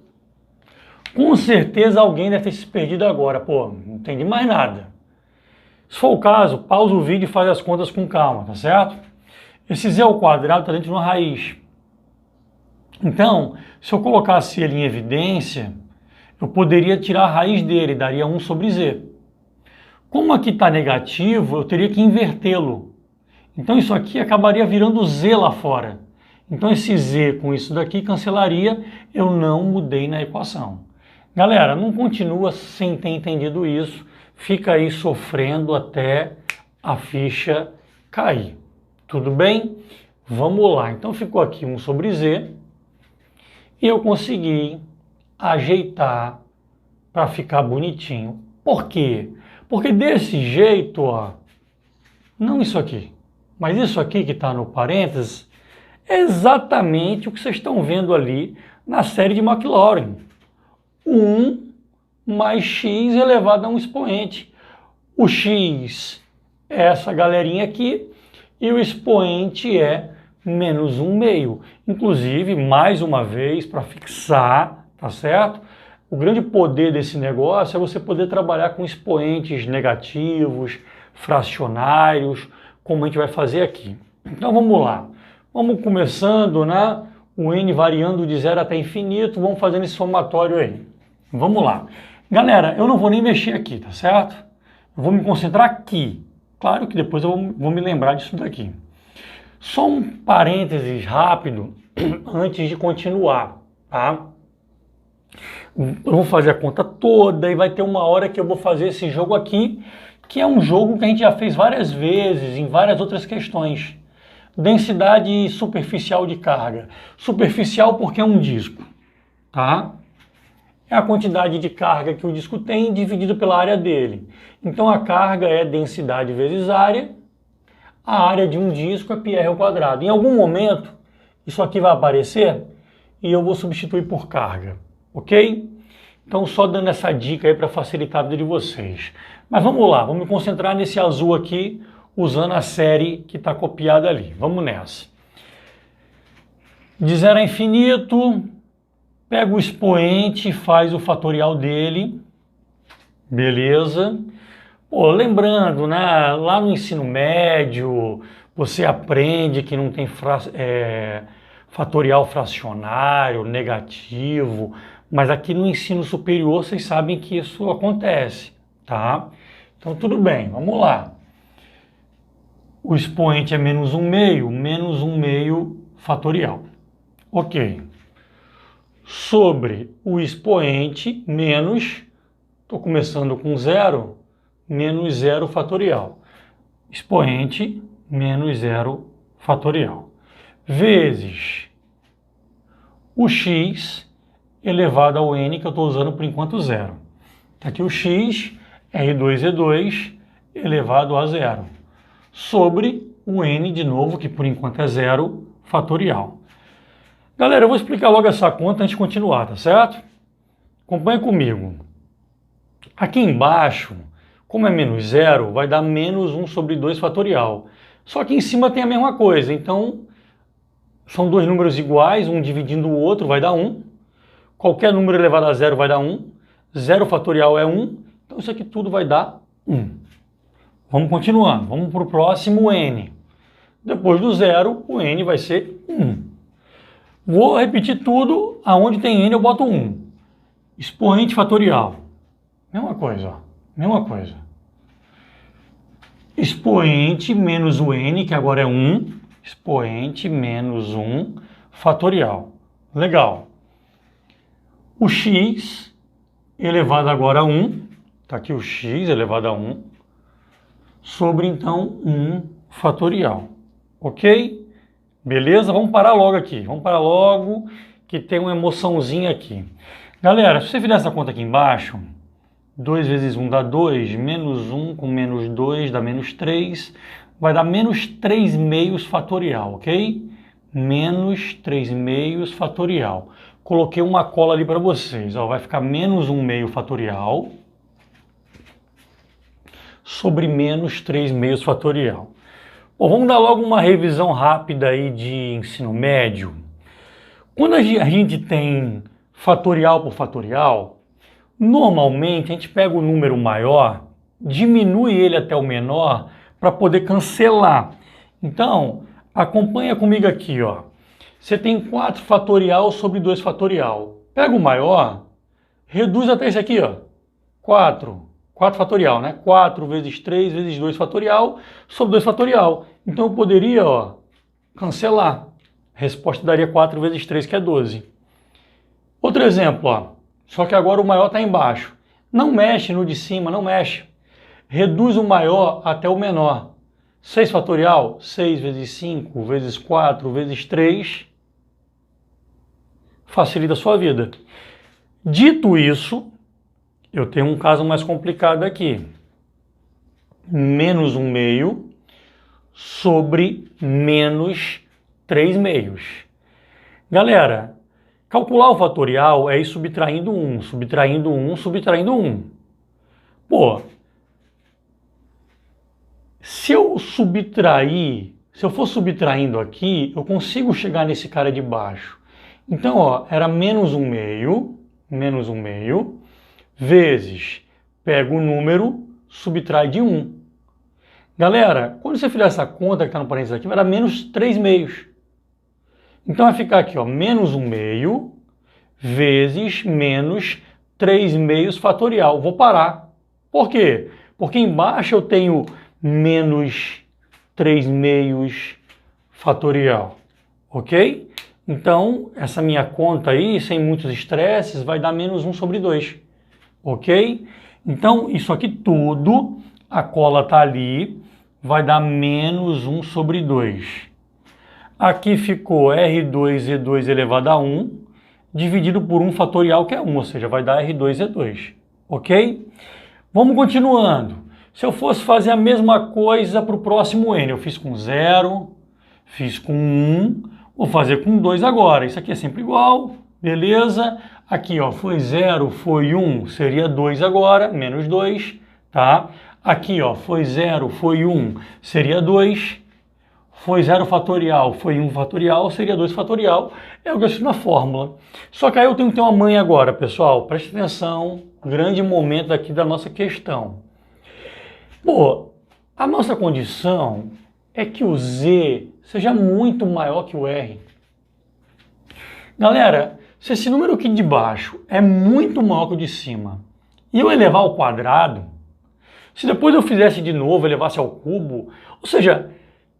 Com certeza alguém deve ter se perdido agora. Pô, não entendi mais nada. Se for o caso, pausa o vídeo e faz as contas com calma, tá certo? Esse z ao quadrado está dentro de uma raiz. Então, se eu colocasse ele em evidência, eu poderia tirar a raiz dele, daria 1 sobre z. Como aqui está negativo, eu teria que invertê-lo. Então isso aqui acabaria virando z lá fora. Então esse z com isso daqui cancelaria, eu não mudei na equação. Galera, não continua sem ter entendido isso, fica aí sofrendo até a ficha cair. Tudo bem? Vamos lá. Então ficou aqui 1 sobre z e eu consegui ajeitar para ficar bonitinho. Por quê? Porque desse jeito, ó, não isso aqui, mas isso aqui que está no parênteses, é exatamente o que vocês estão vendo ali na série de Maclaurin. 1 mais x elevado a um expoente. O x é essa galerinha aqui e o expoente é menos 1/2. Inclusive, mais uma vez, para fixar, tá certo? O grande poder desse negócio é você poder trabalhar com expoentes negativos, fracionários, como a gente vai fazer aqui. Então vamos lá. Vamos começando, né? O n variando de 0 até infinito, vamos fazendo esse somatório aí. Vamos lá. Galera, eu não vou nem mexer aqui, tá certo? Eu vou me concentrar aqui. Claro que depois eu vou me lembrar disso daqui. Só um parênteses rápido antes de continuar, tá? Eu vou fazer a conta toda e vai ter uma hora que eu vou fazer esse jogo aqui, que é um jogo que a gente já fez várias vezes em várias outras questões. Densidade superficial de carga. Superficial porque é um disco, tá? É a quantidade de carga que o disco tem dividido pela área dele. Então a carga é densidade vezes área. A área de um disco é πr ao quadrado. Em algum momento, isso aqui vai aparecer e eu vou substituir por carga, ok? Então só dando essa dica aí para facilitar a vida de vocês. Mas vamos lá, vamos me concentrar nesse azul aqui, usando a série que está copiada ali. Vamos nessa. De 0 a infinito, pega o expoente e faz o fatorial dele. Beleza. Pô, lembrando, né, lá no ensino médio, você aprende que não tem fatorial fracionário, negativo, mas aqui no ensino superior vocês sabem que isso acontece, tá? Então tudo bem, vamos lá. O expoente é menos 1/2 fatorial. Ok. Sobre o expoente menos, estou começando com 0, menos 0 fatorial. Expoente menos 0 fatorial. Vezes o x elevado ao n, que eu estou usando por enquanto 0. Está aqui o x, R2E2, elevado a 0. Sobre o n, de novo, que por enquanto é 0, fatorial. Galera, eu vou explicar logo essa conta antes de continuar, tá certo? Acompanha comigo. Aqui embaixo, como é menos 0, vai dar menos 1 sobre 2 fatorial. Só que em cima tem a mesma coisa, então são dois números iguais, um dividindo o outro vai dar 1. Qualquer número elevado a 0 vai dar 1. 0 fatorial é 1, então isso aqui tudo vai dar 1. Vamos continuando, vamos para o próximo n. Depois do 0, o n vai ser 1. Vou repetir tudo, aonde tem n eu boto 1. Expoente fatorial. Mesma coisa, ó. Mesma coisa. Expoente menos o n, que agora é 1. Expoente menos 1 fatorial. Legal. O x elevado agora a 1. Está aqui o x elevado a 1. Sobre, então, 1 fatorial. Ok? Beleza? Vamos parar logo aqui. Vamos parar logo, que tem uma emoçãozinha aqui. Galera, se você fizer essa conta aqui embaixo, 2 vezes 1 dá 2, menos 1 com menos 2 dá menos 3, vai dar menos 3/2 fatorial, ok? menos 3 meios fatorial. Coloquei uma cola ali para vocês. Ó, vai ficar menos 1 meio fatorial sobre menos 3 meios fatorial. Bom, vamos dar logo uma revisão rápida aí de ensino médio. Quando a gente tem fatorial por fatorial, normalmente a gente pega o número maior, diminui ele até o menor para poder cancelar. Então, acompanha comigo aqui, ó. Você tem 4 fatorial sobre 2 fatorial. Pega o maior, reduz até esse aqui, ó. 4 fatorial, né? 4 vezes 3 vezes 2 fatorial sobre 2 fatorial. Então eu poderia, ó, cancelar. A resposta daria 4 vezes 3, que é 12. Outro exemplo, ó. Só que agora o maior está embaixo. Não mexe no de cima, não mexe. Reduz o maior até o menor. 6 fatorial, 6 vezes 5 vezes 4 vezes 3. Facilita a sua vida. Dito isso, eu tenho um caso mais complicado aqui. Menos 1 meio sobre menos 3 meios. Galera, calcular o fatorial é ir subtraindo 1, subtraindo 1, subtraindo 1. Pô, se eu for subtraindo aqui, eu consigo chegar nesse cara de baixo. Então, ó, era menos 1 meio, vezes, pega o número, subtrai de 1. Galera, quando você fizer essa conta que está no parênteses aqui, vai dar menos 3 meios. Então vai ficar aqui, ó, menos 1 meio, vezes menos 3 meios fatorial. Vou parar. Por quê? Porque embaixo eu tenho menos 3 meios fatorial. Ok? Então, essa minha conta aí, sem muitos estresses, vai dar menos 1 sobre 2. Ok? Então, isso aqui tudo, a cola está ali, vai dar menos 1 sobre 2. Aqui ficou R2E2 elevado a 1, dividido por 1 fatorial, que é 1, ou seja, vai dar R2E2. Ok? Vamos continuando. Se eu fosse fazer a mesma coisa para o próximo N, eu fiz com 0, fiz com 1, vou fazer com 2 agora. Isso aqui é sempre igual, beleza? Aqui, ó, foi 0, foi 1, seria 2 agora, menos 2, tá? Aqui, ó, foi 0, foi 1, seria 2. Foi 0 fatorial, foi 1 fatorial, seria 2 fatorial. É o que eu estou na fórmula. Só que aí eu tenho que ter uma manha agora, pessoal. Preste atenção, grande momento aqui da nossa questão. Pô, a nossa condição é que o Z seja muito maior que o R. Galera, se esse número aqui de baixo é muito maior que o de cima e eu elevar ao quadrado, se depois eu fizesse de novo, elevasse ao cubo, ou seja,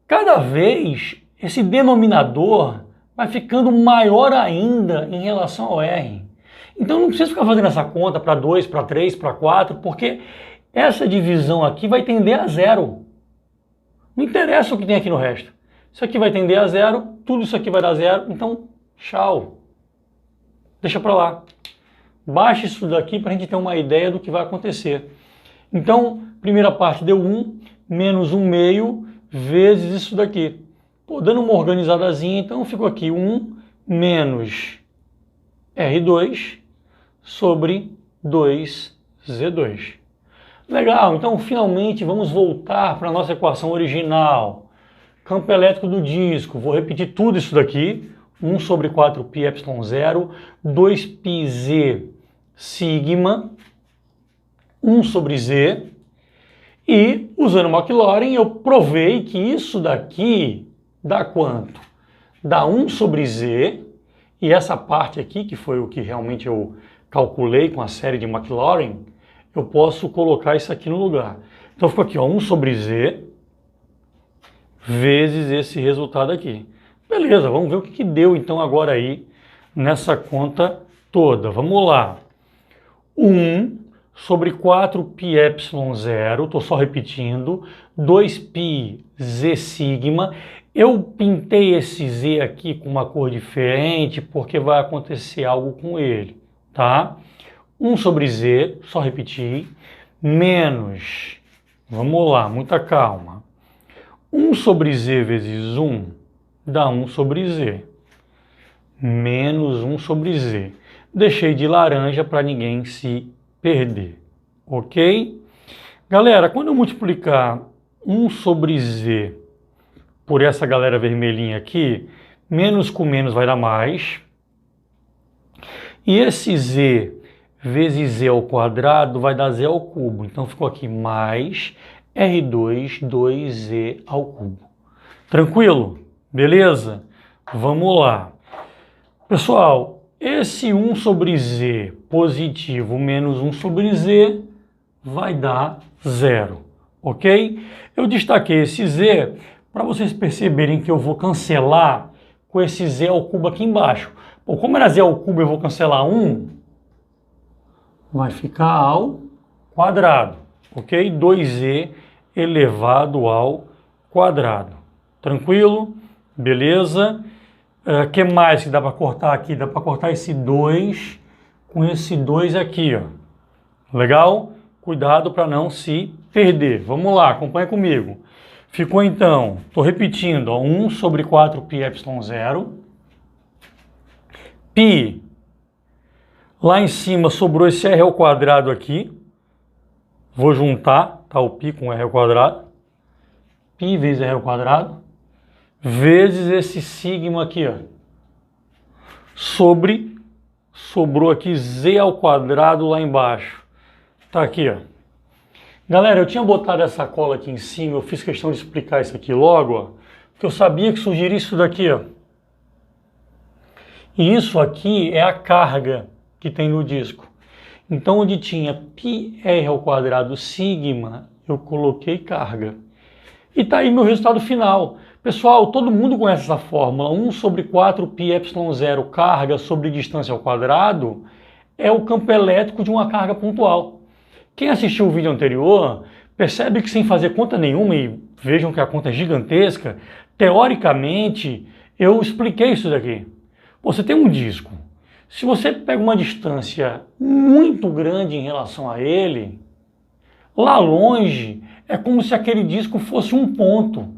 cada vez esse denominador vai ficando maior ainda em relação ao R. Então não precisa ficar fazendo essa conta para 2, para 3, para 4, porque essa divisão aqui vai tender a zero. Não interessa o que tem aqui no resto. Isso aqui vai tender a zero, tudo isso aqui vai dar zero, então tchau. Deixa para lá. Baixa isso daqui para a gente ter uma ideia do que vai acontecer. Então, primeira parte deu 1, menos 1 meio, vezes isso daqui. Pô, dando uma organizadazinha, então ficou aqui 1 menos R2 sobre 2Z2. Legal, então finalmente vamos voltar para a nossa equação original. Campo elétrico do disco, vou repetir tudo isso daqui. 1 sobre 4πε0, 2πz sigma, 1 sobre z. E, usando Maclaurin, eu provei que isso daqui dá quanto? Dá 1 sobre z, e essa parte aqui, que foi o que realmente eu calculei com a série de Maclaurin, eu posso colocar isso aqui no lugar. Então ficou aqui, ó, 1 sobre z, vezes esse resultado aqui. Beleza, vamos ver o que deu então agora aí nessa conta toda. Vamos lá. 1 sobre 4πε0, estou só repetindo, 2πz sigma. Eu pintei esse z aqui com uma cor diferente porque vai acontecer algo com ele, tá? 1 sobre z, só repetir, menos, vamos lá, muita calma, 1 sobre z vezes 1 dá 1 sobre Z. Menos 1 sobre Z. Deixei de laranja para ninguém se perder. Ok? Galera, quando eu multiplicar 1 sobre Z por essa galera vermelhinha aqui, menos com menos vai dar mais. E esse Z vezes Z ao quadrado vai dar Z ao cubo. Então ficou aqui mais R2, 2Z ao cubo. Tranquilo? Beleza? Vamos lá. Pessoal, esse 1 sobre Z positivo menos 1 sobre Z vai dar 0. Ok? Eu destaquei esse Z para vocês perceberem que eu vou cancelar com esse Z ao cubo aqui embaixo. Bom, como era Z ao cubo, eu vou cancelar 1, vai ficar ao quadrado, ok? 2Z elevado ao quadrado. Tranquilo? Beleza? O que mais que dá para cortar aqui? Dá para cortar esse 2 com esse 2 aqui, ó. Legal? Cuidado para não se perder. Vamos lá, acompanha comigo. Ficou então, estou repetindo, ó, 1 sobre 4πε0. Π, lá em cima sobrou esse r ao quadrado aqui. Vou juntar, tá, o π com r ao quadrado. Π vezes r ao quadrado. Vezes esse sigma aqui, ó. Sobrou aqui z ao quadrado lá embaixo. Tá aqui, ó. Galera, eu tinha botado essa cola aqui em cima, eu fiz questão de explicar isso aqui logo, ó, porque eu sabia que surgiria isso daqui, ó. E isso aqui é a carga que tem no disco. Então, onde tinha πr ao quadrado sigma, eu coloquei carga. E tá aí meu resultado final. Pessoal, todo mundo conhece essa fórmula. 1 sobre 4πε0 carga sobre distância ao quadrado é o campo elétrico de uma carga pontual. Quem assistiu o vídeo anterior percebe que sem fazer conta nenhuma, e vejam que a conta é gigantesca, teoricamente eu expliquei isso daqui. Você tem um disco. Se você pega uma distância muito grande em relação a ele, lá longe é como se aquele disco fosse um ponto.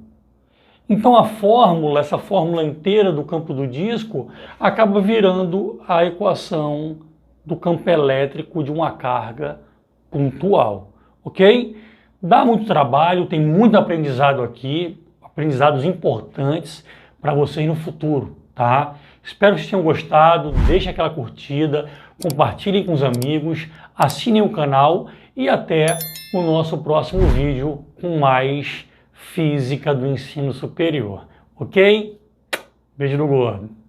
Então a fórmula, essa fórmula inteira do campo do disco, acaba virando a equação do campo elétrico de uma carga pontual, ok? Dá muito trabalho, tem muito aprendizado aqui, aprendizados importantes para vocês no futuro, tá? Espero que vocês tenham gostado, deixem aquela curtida, compartilhem com os amigos, assinem o canal e até o nosso próximo vídeo com mais física do ensino superior, ok? Beijo do gordo.